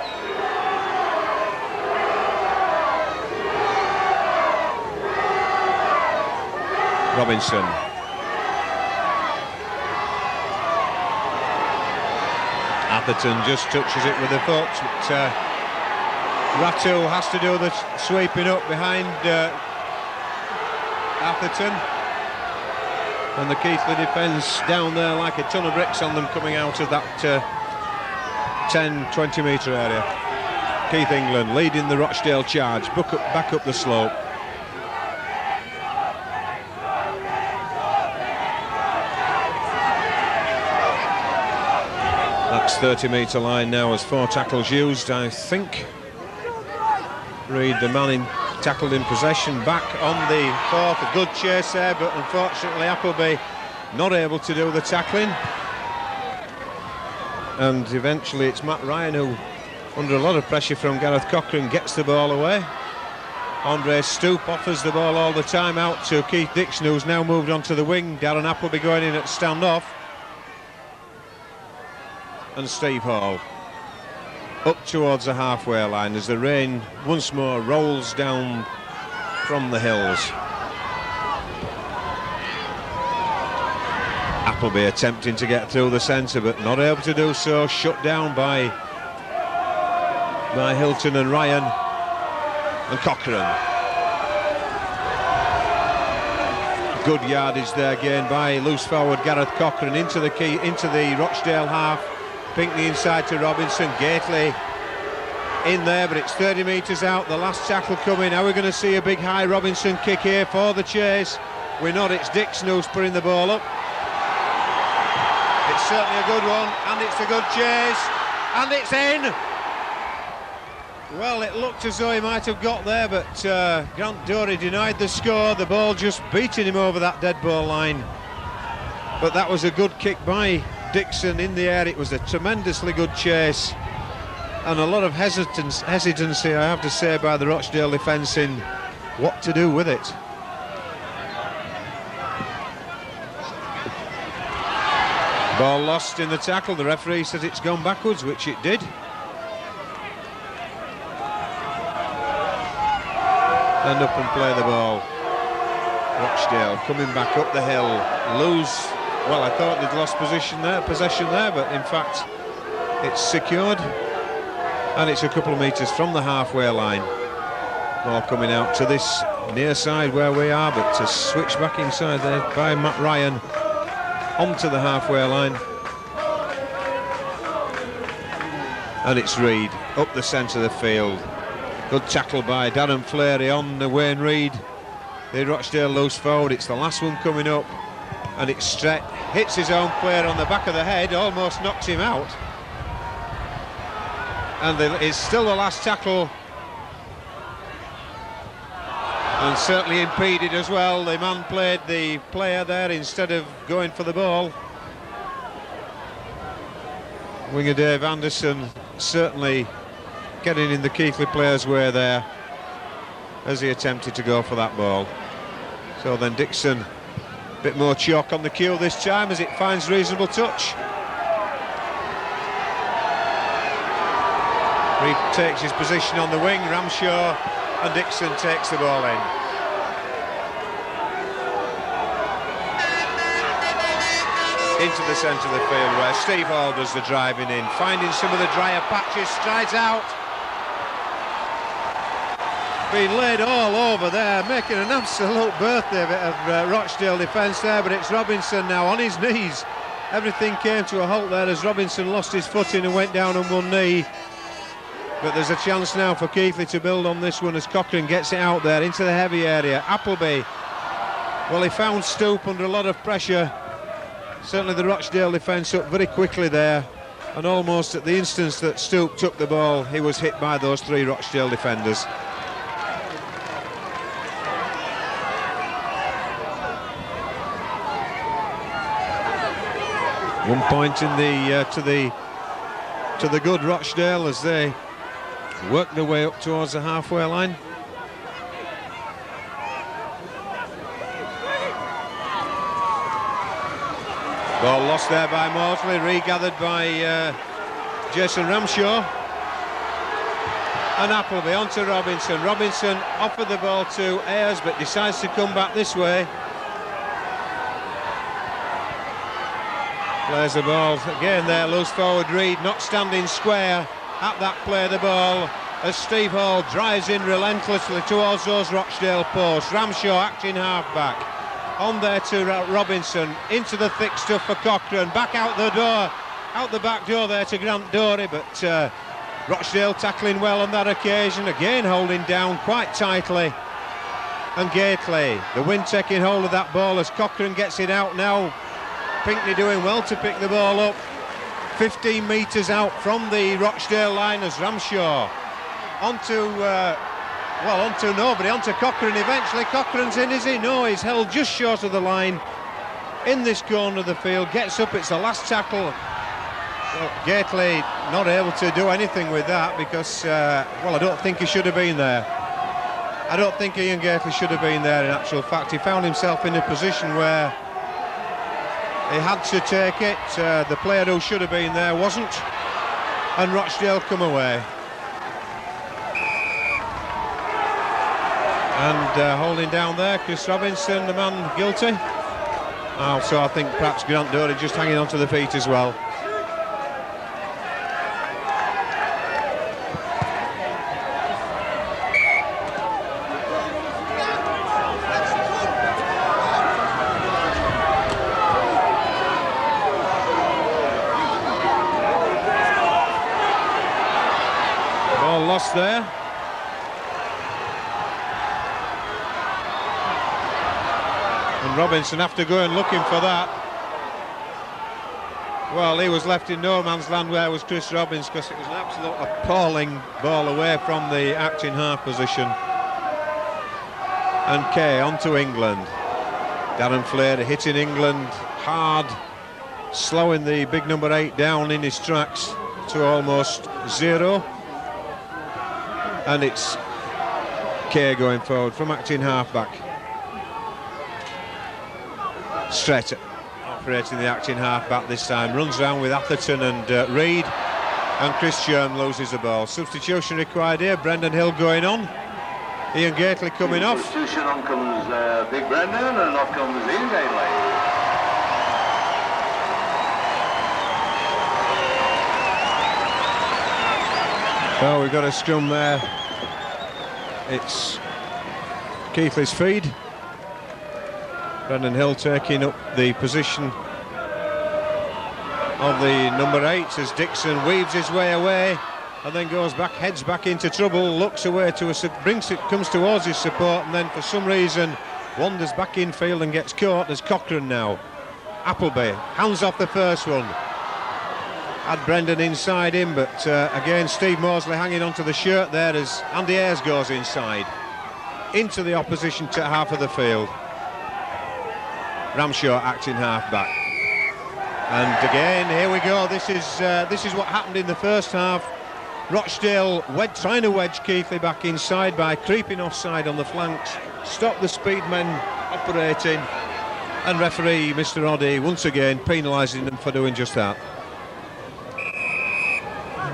Robinson. Atherton just touches it with the foot, but Ratu has to do the sweeping up behind Atherton, and the Keighley defence down there like a ton of bricks on them coming out of that 10-20 metre area. Keith England leading the Rochdale charge, back up the slope. That's 30-metre line now as 4 tackles used, I think. Reid, the man tackled in possession, back on the fourth. A good chase there, but unfortunately Appleby not able to do the tackling. And eventually it's Matt Ryan who, under a lot of pressure from Gareth Cochran, gets the ball away. Andre Stoop offers the ball all the time out to Keith Dixon, who's now moved on to the wing. Darren Appleby going in at standoff. And Steve Hall up towards the halfway line as the rain once more rolls down from the hills. Appleby attempting to get through the centre, but not able to do so, shut down by Hilton and Ryan and Cochran. Good yardage there again by loose forward Gareth Cochran into the Rochdale half. Pinkney inside to Robinson. Gately in there, but it's 30 metres out. The last tackle coming. Are we going to see a big high Robinson kick here for the chase? We're not. It's Dixon who's putting the ball up. It's certainly a good one, and it's a good chase, and it's in. Well, it looked as though he might have got there, but Grant Dory denied the score. The ball just beating him over that dead ball line. But that was a good kick by Dixon in the air. It was a tremendously good chase. And a lot of hesitancy, I have to say, by the Rochdale defence in what to do with it. Ball lost in the tackle. The referee says it's gone backwards, which it did. Stand up and play the ball. Rochdale coming back up the hill. Well, I thought they'd lost possession there, but in fact it's secured. And it's a couple of metres from the halfway line. Ball coming out to this near side where we are, but to switch back inside there by Matt Ryan onto the halfway line. And it's Reid up the centre of the field. Good tackle by Darren Fleary on the Wayne Reid. The Rochdale loose forward. It's the last one coming up, and it hits his own player on the back of the head, almost knocks him out. And it's still the last tackle, and certainly impeded as well. The man played the player there instead of going for the ball. Winger Dave Anderson certainly getting in the Keighley player's way there as he attempted to go for that ball. So then Dixon, a bit more chalk on the cue this time as it finds reasonable touch. Reid takes his position on the wing, Ramshaw, and Dixon takes the ball in. Into the centre of the field where Steve Hall does the driving in, finding some of the drier patches, strides out. Being laid all over there, making an absolute birthday of Rochdale defence there, but it's Robinson now on his knees. Everything came to a halt there as Robinson lost his footing and went down on one knee. But there's a chance now for Keighley to build on this one as Cochrane gets it out there into the heavy area. Appleby, well, he found Stoop under a lot of pressure. Certainly the Rochdale defence up very quickly there, and almost at the instance that Stoop took the ball, he was hit by those three Rochdale defenders. One point in the to the good Rochdale as they work their way up towards the halfway line. Ball lost there by Mosley, regathered by Jason Ramshaw. And Appleby onto Robinson. Robinson offered the ball to Ayres but decides to come back this way. Plays the ball again there, loose forward. Reid not standing square at that play the ball as Steve Hall drives in relentlessly towards those Rochdale posts. Ramshaw acting half-back. On there to Robinson, into the thick stuff for Cochrane, back out the back door there to Grant Dory, but Rochdale tackling well on that occasion, again holding down quite tightly. And Gately, the wind taking hold of that ball as Cochrane gets it out now. Pinkney doing well to pick the ball up. 15 metres out from the Rochdale line as Ramshaw onto nobody, onto Cochrane eventually. Cochrane's in, is he? No, he's held just short of the line in this corner of the field. Gets up, it's the last tackle. Well, Gately not able to do anything with that because, well, I don't think he should have been there. I don't think Ian Gately should have been there in actual fact. He found himself in a position where he had to take it. The player who should have been there wasn't, and Rochdale come away. And holding down there, Chris Robinson, the man guilty. Also, I think perhaps Grant Dory just hanging on to the feet as well. Ball lost there. And Robinson after going looking for that. Well, he was left in no man's land. Where was Chris Robbins? Because it was an absolute appalling ball away from the acting half position. And Kay on to England. Darren Flair hitting England hard, slowing the big number 8 down in his tracks to almost 0. And it's Kay going forward from acting half-back. Straight operating the acting half-back this time. Runs around with Atherton and Reid. And Chris Sherm loses the ball. Substitution required here. Brendan Hill going on. Ian Gately coming off. Substitution, on comes Big Brendan, and off comes Ian Gately. Well, we've got a scrum there. It's Keighley's feed. Brendan Hill taking up the position of the number 8 as Dixon weaves his way away and then goes back, heads back into trouble, looks away to comes towards his support, and then for some reason wanders back in field and gets caught. There's Cochrane now. Appleby hands off the first one. Had Brendan inside him, but again Steve Mosley hanging onto the shirt there as Andy Ayres goes inside into the opposition to half of the field. Ramshaw acting half-back. And again, here we go. This is what happened in the first half. Rochdale trying to wedge Keighley back inside by creeping offside on the flanks. Stop the speed men operating. And referee Mr. Oddie once again penalising them for doing just that.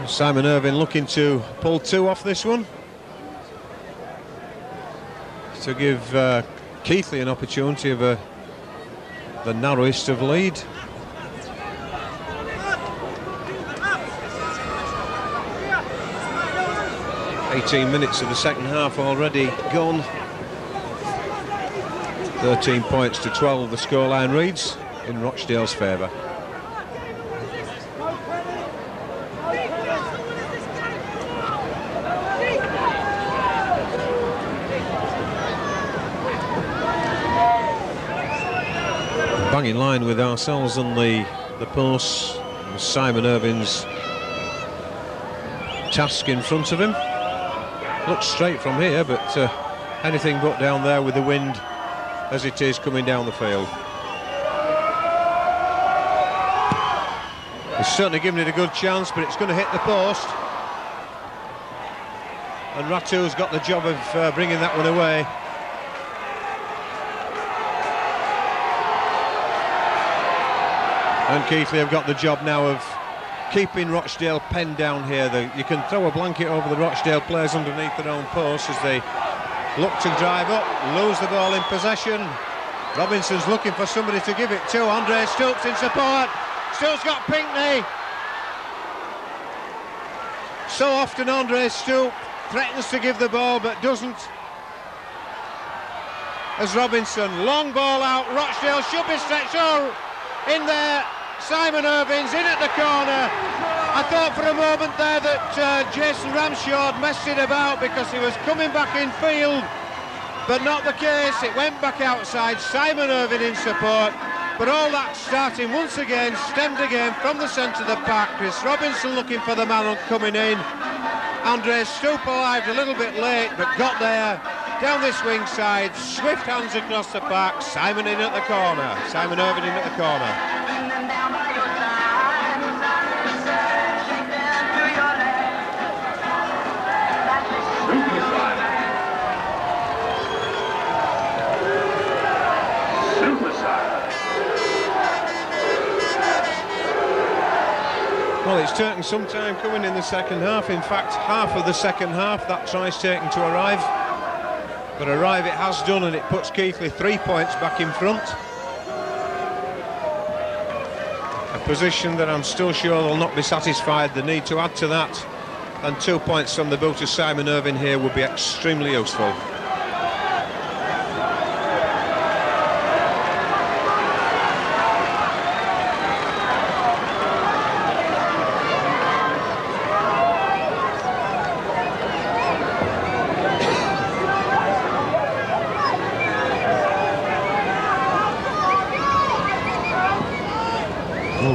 Simon Irvine looking to pull 2 off this one, to give Keighley an opportunity of the narrowest of lead. "18 minutes of the second half already gone. 13 points to 12 the scoreline reads in Rochdale's favour. Bang in line with ourselves on the posts. Simon Irvine's task in front of him. Looks straight from here, but anything but down there with the wind as it is coming down the field. He's certainly given it a good chance, but it's going to hit the post. And Ratu's got the job of bringing that one away. And Keighley have got the job now of keeping Rochdale penned down here. You can throw a blanket over the Rochdale players underneath their own posts as they look to drive up, lose the ball in possession. Robinson's looking for somebody to give it to. Andre Stoops in support. Stoops got Pinkney. So often Andre Stoops threatens to give the ball but doesn't. As Robinson, long ball out, Rochdale should be stretched. Oh, in there, Simon Irvine's in at the corner. I thought for a moment there that Jason Ramshaw had messed it about because he was coming back in field, but not the case. It went back outside. Simon Irvine in support, but all that starting once again, stemmed again from the centre of the pack. Chris Robinson looking for the man coming in. Andre Stoop arrived a little bit late, but got there. Down this wing side, swift hands across the pack. Simon in at the corner. Simon Irvine in at the corner. Well, it's taken some time coming in the second half. In fact, half of the second half that try's taken to arrive. But arrive it has done, and it puts Keighley 3 points back in front. A position that I'm still sure they'll not be satisfied. They need to add to that. And 2 points from the boot of Simon Irvine here would be extremely useful.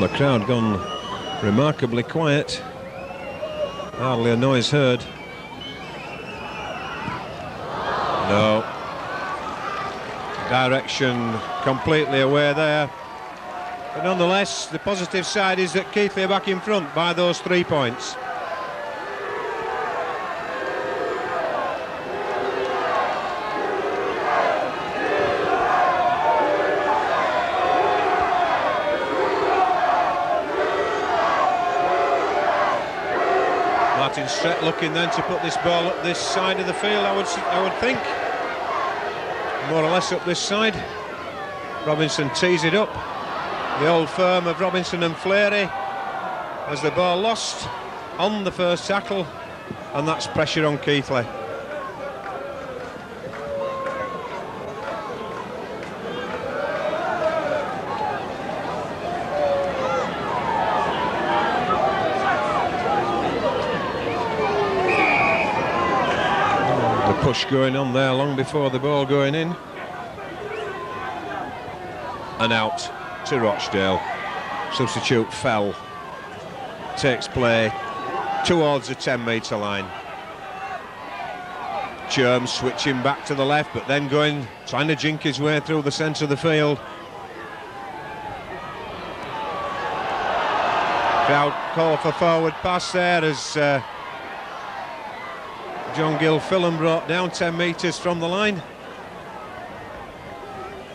The crowd gone remarkably quiet. Hardly a noise heard. No. Direction completely away there. But nonetheless, the positive side is that Keighley are back in front by those 3 points. Martin Strett looking then to put this ball up this side of the field, I would think. More or less up this side. Robinson tees it up. The old firm of Robinson and Fleury as the ball lost on the first tackle, and that's pressure on Keighley. The push going on there long before the ball going in. And out to Rochdale. Substitute Fell takes play towards the 10-metre line. Cherm switching back to the left, but then trying to jink his way through the centre of the field. Crowd call for forward pass there as John Gill-Fillan brought down 10 metres from the line.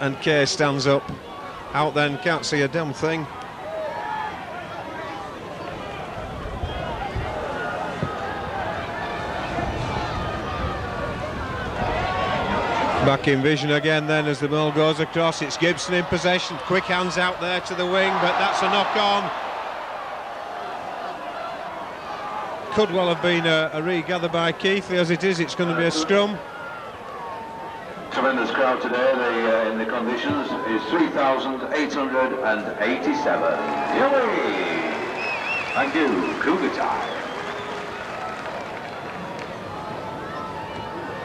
And Kay stands up. Out then, can't see a damn thing. Back in vision again then as the ball goes across. It's Gibson in possession. Quick hands out there to the wing, but that's a knock on. Could well have been a regather by Keighley. As it is, it's going to be a scrum. Tremendous crowd today. In the conditions is 3,887. Yay! Thank you, Cougar time.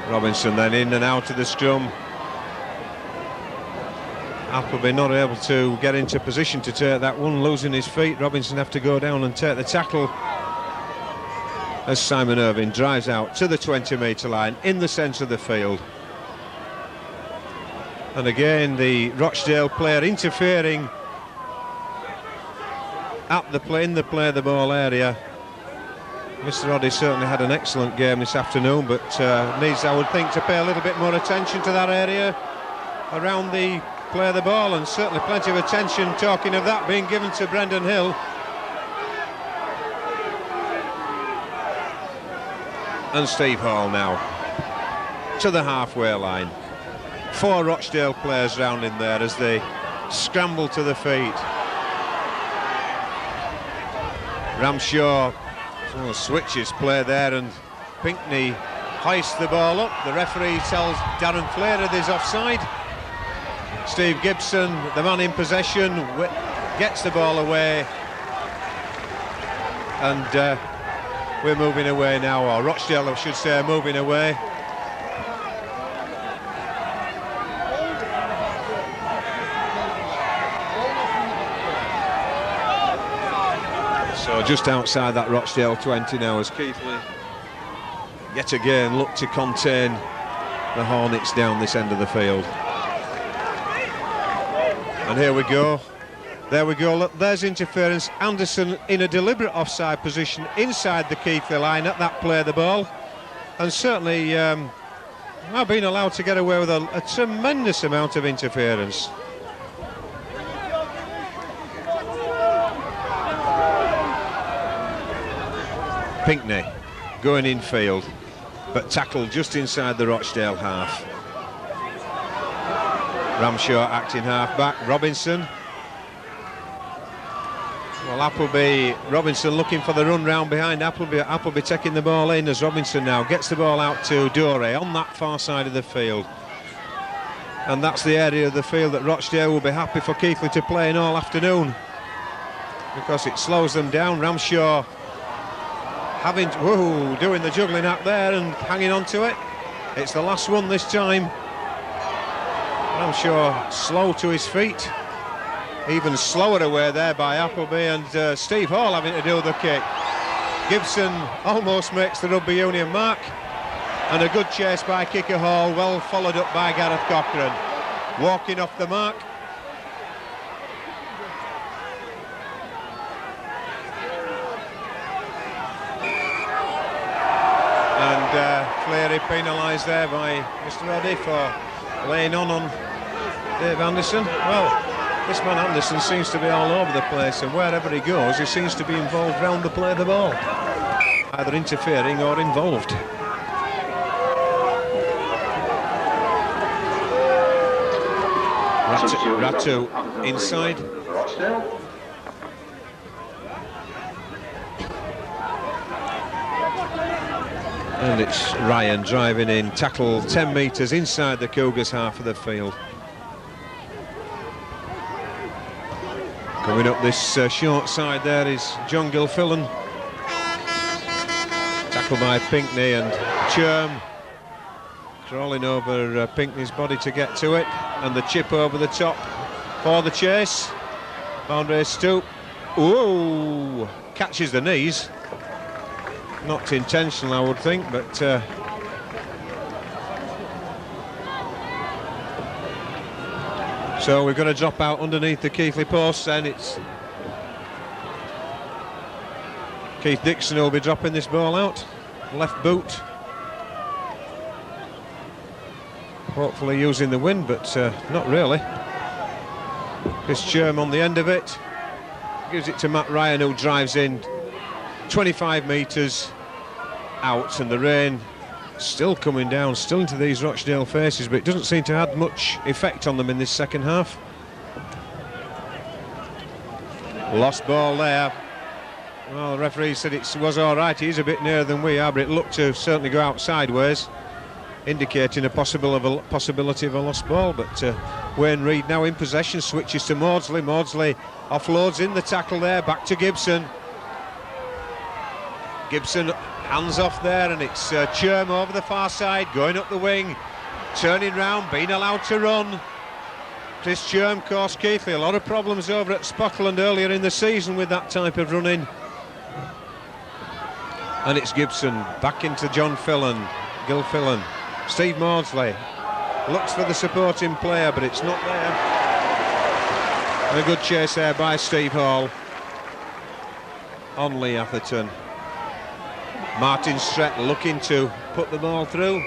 Robinson then in and out of the scrum. Appleby not able to get into position to take that one, losing his feet. Robinson have to go down and take the tackle as Simon Irving drives out to the 20-metre line in the centre of the field. And again, the Rochdale player interfering at the play, in the play the ball area. Mr. Roddy certainly had an excellent game this afternoon, but needs, I would think, to pay a little bit more attention to that area around the play the ball, and certainly plenty of attention, talking of that, being given to Brendan Hill. And Steve Hall now to the halfway line. 4 Rochdale players round in there as they scramble to the feet. Ramshaw switches play there, and Pinkney hoists the ball up. The referee tells Darren Flair that he's offside. Steve Gibson, the man in possession, gets the ball away, and we're moving away now, or Rochdale I should say are moving away. So just outside that Rochdale 20 now as Keighley yet again look to contain the Hornets down this end of the field. And here we go. There we go. Look, there's interference. Anderson in a deliberate offside position inside the Keighley line at that play the ball. And certainly I've been allowed to get away with a tremendous amount of interference. Pinkney going in field, but tackled just inside the Rochdale half. Ramshaw acting half back. Robinson. Well, Appleby, Robinson looking for the run round behind Appleby. Appleby taking the ball in as Robinson now gets the ball out to Dore on that far side of the field. And that's the area of the field that Rochdale will be happy for Keighley to play in all afternoon, because it slows them down. Ramshaw doing the juggling act there and hanging on to it. It's the last one this time. Ramshaw slow to his feet. Even slower away there by Appleby, and Steve Hall having to do the kick. Gibson almost makes the rugby union mark, and a good chase by Kicker Hall, well followed up by Gareth Cochran. Walking off the mark. And Fleary penalised there by Mr. Roddy for laying on Dave Anderson. Well, this man Anderson seems to be all over the place, and wherever he goes he seems to be involved round the play of the ball, either interfering or involved. Ratu inside. Rochdale. And it's Ryan driving in, tackle 10 metres inside the Cougars' half of the field. Coming up this short side there is John Gilfillan. Tackled by Pinkney, and Churm crawling over Pinkney's body to get to it, and the chip over the top for the chase. Andre Stoop, ooh, catches the knees. Not intentional, I would think, but so we're going to drop out underneath the Keighley post. Then it's Keith Dixon who will be dropping this ball out, left boot. Hopefully using the wind, but not really. Chris Churm on the end of it, gives it to Matt Ryan, who drives in 25 metres out, and the rain still coming down, still into these Rochdale faces, but it doesn't seem to have had much effect on them in this second half. Lost ball there. Well, the referee said it was all right. He's a bit nearer than we are, but it looked to certainly go out sideways, indicating a possibility of a lost ball. But Wayne Reid now in possession, switches to Maudsley. Maudsley offloads in the tackle there, back to Gibson. Gibson hands off there, and it's Churm over the far side, going up the wing, turning round, being allowed to run. Chris Churm caused Keighley a lot of problems over at Spotland earlier in the season with that type of running. And it's Gibson back into John Gilfillan. Steve Maudsley looks for the supporting player, but it's not there. And a good chase there by Steve Hall on Lee Atherton. Martin Strett looking to put the ball through.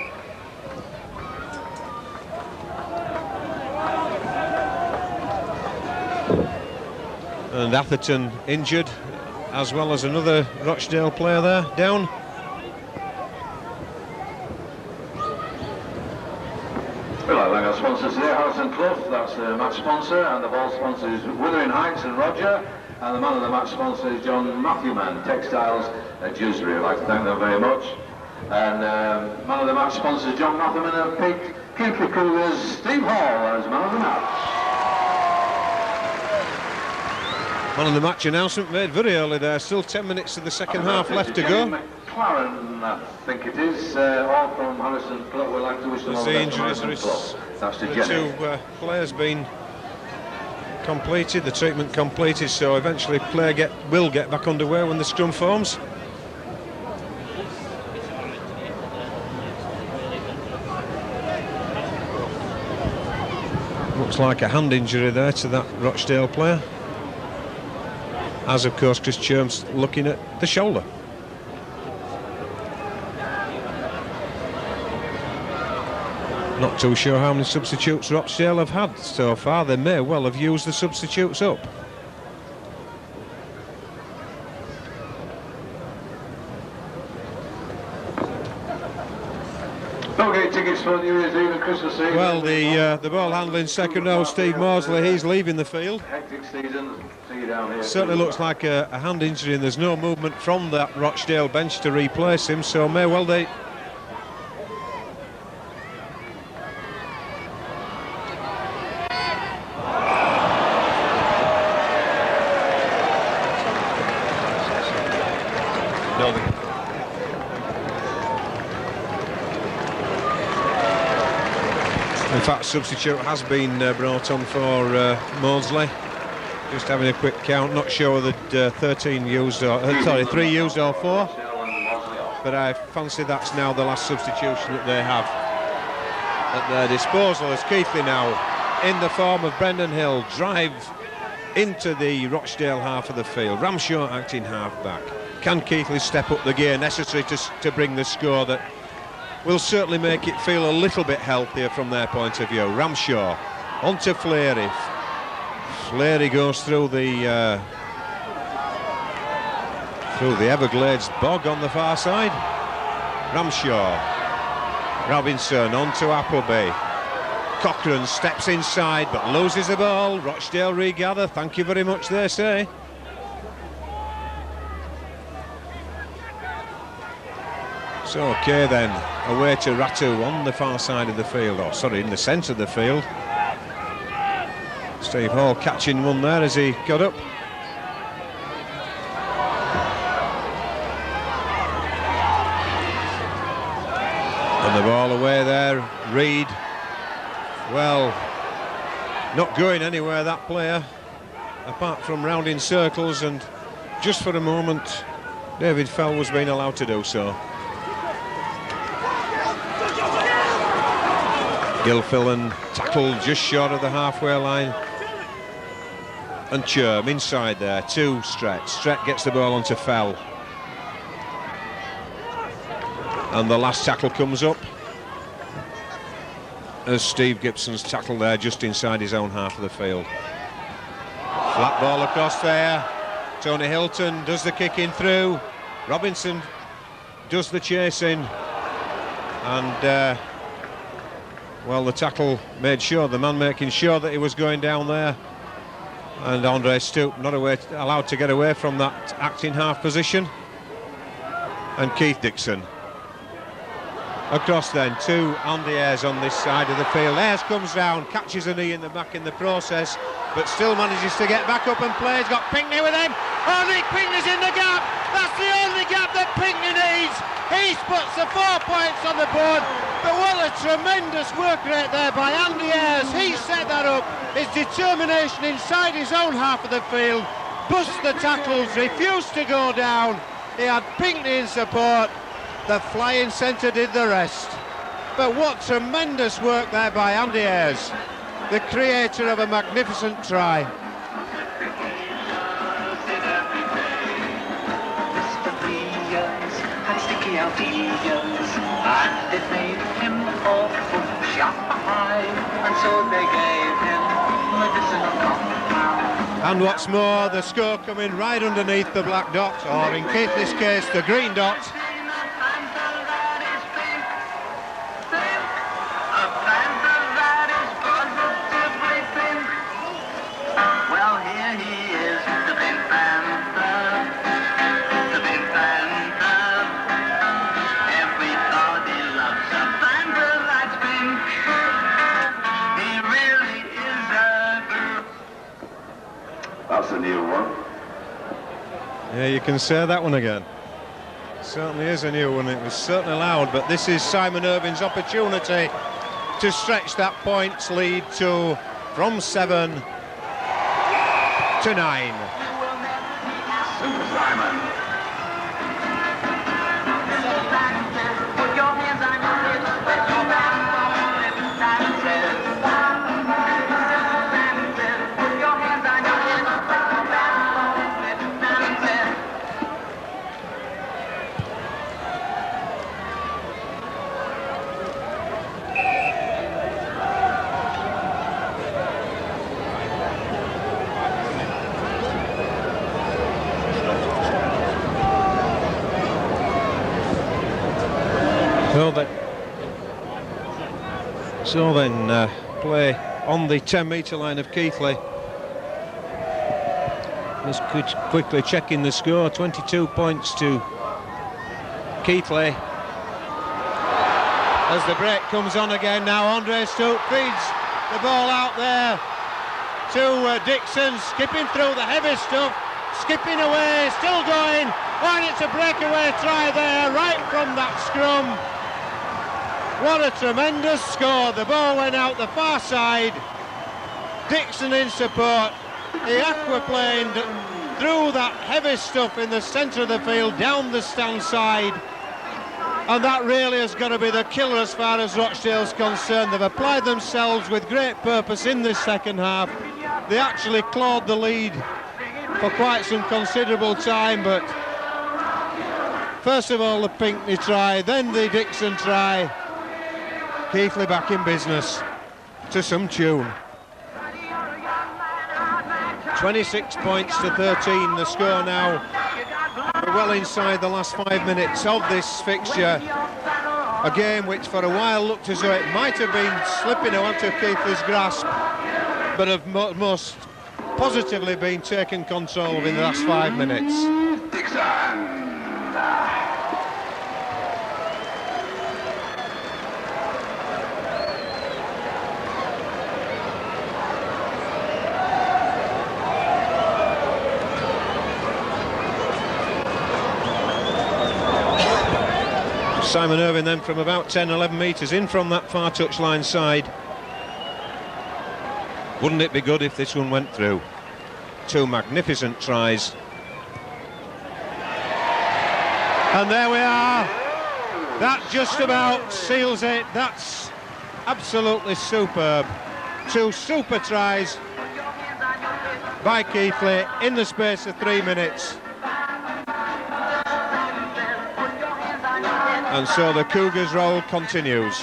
And Atherton injured, as well as another Rochdale player there, down. Well, I think our sponsors today, Harrison Clough, that's the match sponsor, and the ball sponsor is Wuthering Heights and Roger, and the man of the match sponsor is John Matthewman, Textiles at Dewsbury. I'd like to thank them very much. And man of the match sponsor is John Matthewman have picked Keighley Cougars Steve Hall as man of the match. Man of the match announcement made very early there, still 10 minutes of the second half left to go. McLaren, I think it is, all from Harrison Clough. We'd like to wish them all the best. The injuries, that's to the Jenny. two players been completed, the treatment completed, so eventually play will get back underway when the scrum forms. Looks like a hand injury there to that Rochdale player, as of course Chris Churm's looking at the shoulder. Not too sure how many substitutes Rochdale have had so far. They may well have used the substitutes up. Okay, tickets for New Year's Eve and Christmas Eve. Well, the ball handling second row, Steve Maudsley, he's leaving the field. Hectic season. See you down here. Certainly looks like a hand injury, and there's no movement from that Rochdale bench to replace him, so may well they... In fact, substitute has been brought on for Maudsley. Just having a quick count, not sure that 13 used or 3 used or 4, but I fancy that's now the last substitution that they have at their disposal, as Keighley now, in the form of Brendan Hill, drive into the Rochdale half of the field. Ramshaw acting half-back. Can Keighley step up the gear necessary to bring the score that will certainly make it feel a little bit healthier from their point of view? Ramshaw onto Fleary. Fleary goes through the Everglades bog on the far side. Ramshaw. Robinson onto Appleby. Cochrane steps inside but loses the ball. Rochdale regather. Thank you very much, they say. So okay then, away to Ratu on the far side of the field, or sorry, in the centre of the field. Steve Hall catching one there as he got up. And the ball away there, Reid. Well, not going anywhere, that player, apart from rounding circles, and just for a moment David Fell was being allowed to do so. Gilfillan tackled just short of the halfway line, and Churm inside there to Stret. Stret gets the ball onto Fell, and the last tackle comes up as Steve Gibson's tackle there just inside his own half of the field. Flat ball across there. Tony Hilton does the kicking through. Robinson does the chasing, and well, the tackle made sure, the man making sure that he was going down there, and Andre Stoop not allowed to get away from that acting half position. And Keith Dixon across then to Andy Ayres on this side of the field. Ayres comes down, catches a knee in the back in the process, but still manages to get back up and play. He's got Pinckney with him. Oh, Nick Pinckney's in the gap. That's the only gap that Pinckney needs. He puts the 4 points on the board. But what a tremendous work rate there by Andy Ayres. He set that up. His determination inside his own half of the field. Busts the tackles, refused to go down. He had Pinckney in support. The flying centre did the rest. But what tremendous work there by Andy Ayres, the creator of a magnificent try. And it made him awful shy, and so they gave him medicinal compound. And what's more, the score coming right underneath the black dot, or in Keithley's case, the green dot. Well, here he is, the Pink Panther, the Pink Panther. Everybody loves a panther that's pink. He really is a... That's a new one. Yeah, you can say that one again. Certainly is a new one. It was certainly loud, but this is Simon Irving's opportunity to stretch that points lead to from 7 to 9. Super Simon. Put your hands on your hips, let your back fall if it's time to says. Put your hands on your hips, let your back fall if it's time to says. So then play on the 10-metre line of Keighley. Just quickly checking the score, 22 points to Keighley. As the break comes on again now, Andre Stoop feeds the ball out there to Dixon, skipping through the heavy stuff, skipping away, still going. Oh, and it's a breakaway try there, right from that scrum. What a tremendous score. The ball went out the far side. Dixon in support. He aquaplaned through that heavy stuff in the centre of the field, down the stand side. And that really has got to be the killer as far as Rochdale's concerned. They've applied themselves with great purpose in this second half. They actually clawed the lead for quite some considerable time, but first of all the Pinckney try, then the Dixon try. Keighley back in business to some tune. 26 points to 13 the score now. We're well inside the last 5 minutes of this fixture. A game which for a while looked as though it might have been slipping out of Keighley's grasp, but have most positively been taken control of in the last 5 minutes. Dixon. Simon Irvine then from about 10-11 metres in from that far touchline side. Wouldn't it be good if this one went through? Two magnificent tries. And there we are. That just about seals it. That's absolutely superb. Two super tries by Keighley in the space of 3 minutes. And so the Cougars' roll continues.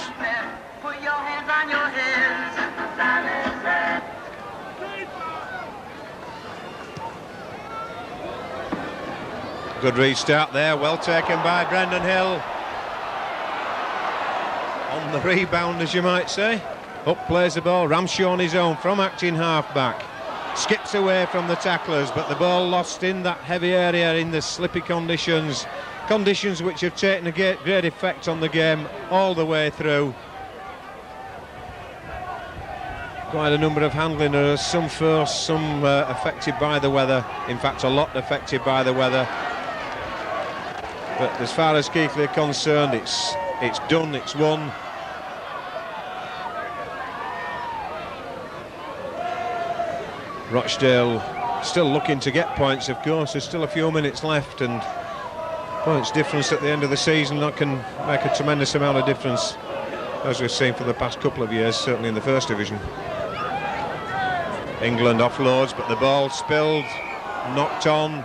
Good restart there, well taken by Brendan Hill. On the rebound, as you might say. Up plays the ball, Ramshaw on his own from acting half-back. Skips away from the tacklers, but the ball lost in that heavy area in the slippy conditions. Conditions which have taken a great effect on the game all the way through. Quite a number of handling errors, some forced, some affected by the weather. In fact, a lot affected by the weather. But as far as Keighley are concerned, it's done, it's won. Rochdale still looking to get points, of course. There's still a few minutes left, and points difference at the end of the season that can make a tremendous amount of difference, as we've seen for the past couple of years, certainly in the first division. England offloads, but the ball spilled, knocked on.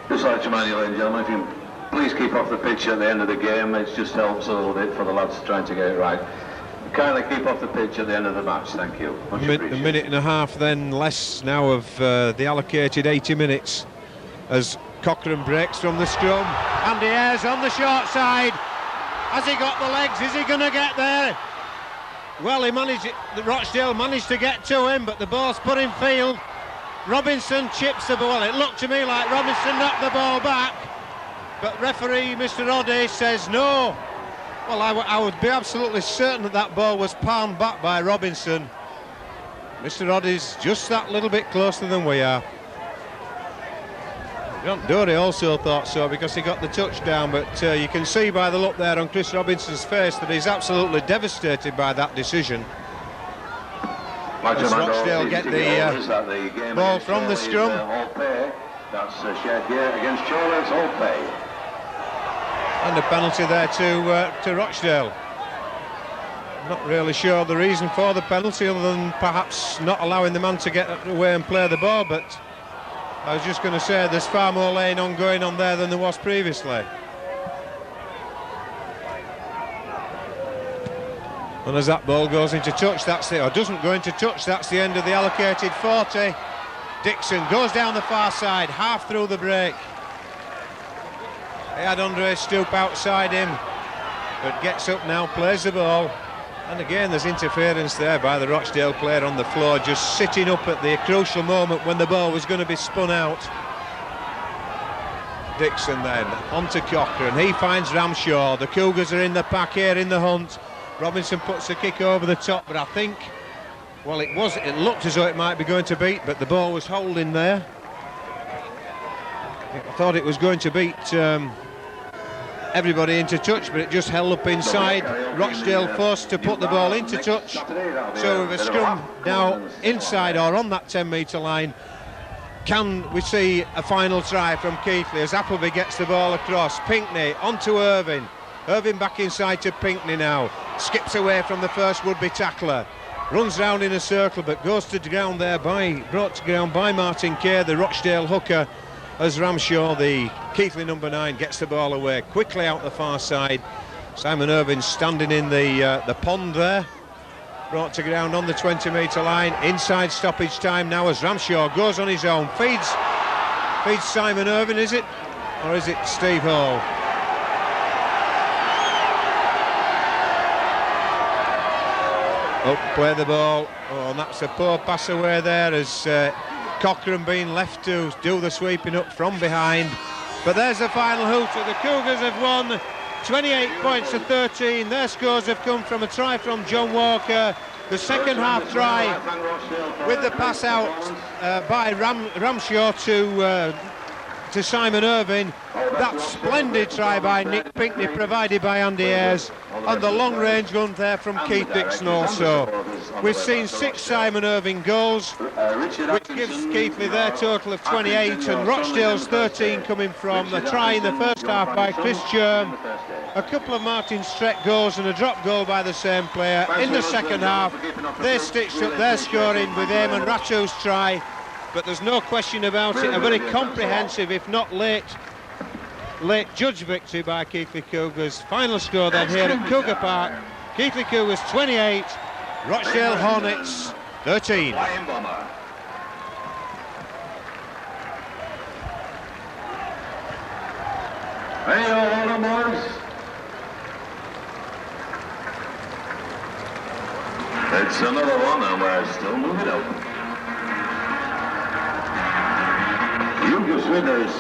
Just like to remind you, ladies and gentlemen, if you please keep off the pitch at the end of the game, it just helps a little bit for the lads trying to get it right. Kindly keep off the pitch at the end of the match, thank you. A minute and a half then less now of the allocated 80 minutes as Cochrane breaks from the scrum. Andy Ayres on the short side. Has he got the legs? Is he going to get there? Well, Rochdale managed to get to him, but the ball's put in field. Robinson chips the ball. It looked to me like Robinson knocked the ball back, but referee Mr. Roddy says no. Well, I would be absolutely certain that ball was palmed back by Robinson. Mr. Roddy's just that little bit closer than we are. John Dory also thought so because he got the touchdown, but you can see by the look there on Chris Robinson's face that he's absolutely devistated by that decision. As Rochdale get the ball from the scrum. That's shared here against Chorley's all pay. And a penalty there to Rochdale. Not really sure the reason for the penalty other than perhaps not allowing the man to get away and play the ball, but I was just going to say there's far more laying on going on there than there was previously. And as that ball goes into touch, or doesn't go into touch, that's the end of the allocated 40. Dixon goes down the far side, half through the break. He had Andre Stoop outside him, but gets up now, plays the ball. And again, there's interference there by the Rochdale player on the floor, just sitting up at the crucial moment when the ball was going to be spun out. Dixon then, onto Cochrane. He finds Ramshaw. The Cougars are in the pack here in the hunt. Robinson puts a kick over the top, but I think, well, it looked as though it might be going to beat, but the ball was holding there. I thought it was going to beat everybody into touch, but it just held up inside. Rochdale forced to put the ball into touch. So with a scrum now inside or on that 10-metre line, can we see a final try from Keighley as Appleby gets the ball across? Pinkney onto Irvine. Irvine back inside to Pinkney now. Skips away from the first would-be tackler. Runs round in a circle but goes to ground there brought to ground by Martin Kerr, the Rochdale hooker, as Ramshaw, the Keighley number 9, gets the ball away quickly out the far side. Simon Irvine standing in the pond there. Brought to ground on the 20-metre line. Inside stoppage time now as Ramshaw goes on his own. Feeds Simon Irvine, is it? Or is it Steve Hall? Play the ball. Oh, and that's a poor pass away there as Cochrane being left to do the sweeping up from behind. But there's the final hooter. The Cougars have won 28 points to 13. Their scores have come from a try from John Walker, the second half try with the pass out by Ramshaw to Simon Irvine. That splendid try by Nick Pinkney provided by Andy Ayres, and the long range run there from Keith Dixon also. We've seen 6 Simon Irvine goals, which gives Keighley their total of 28, and Rochdale's 13 coming from a try in the first half by Chris Churn, a couple of Martin Streck goals and a drop goal by the same player. In the second half they stitched up their scoring with Eamon Ratu's try, but there's no question about it, a very comprehensive, if not late judge victory by Keighley Cougars. Final score then here at Cougar Park: Keighley Cougars 28, Rochdale Hornets 13. Hey, all the boys. It's another one, and we're still moving up. Cougars winners.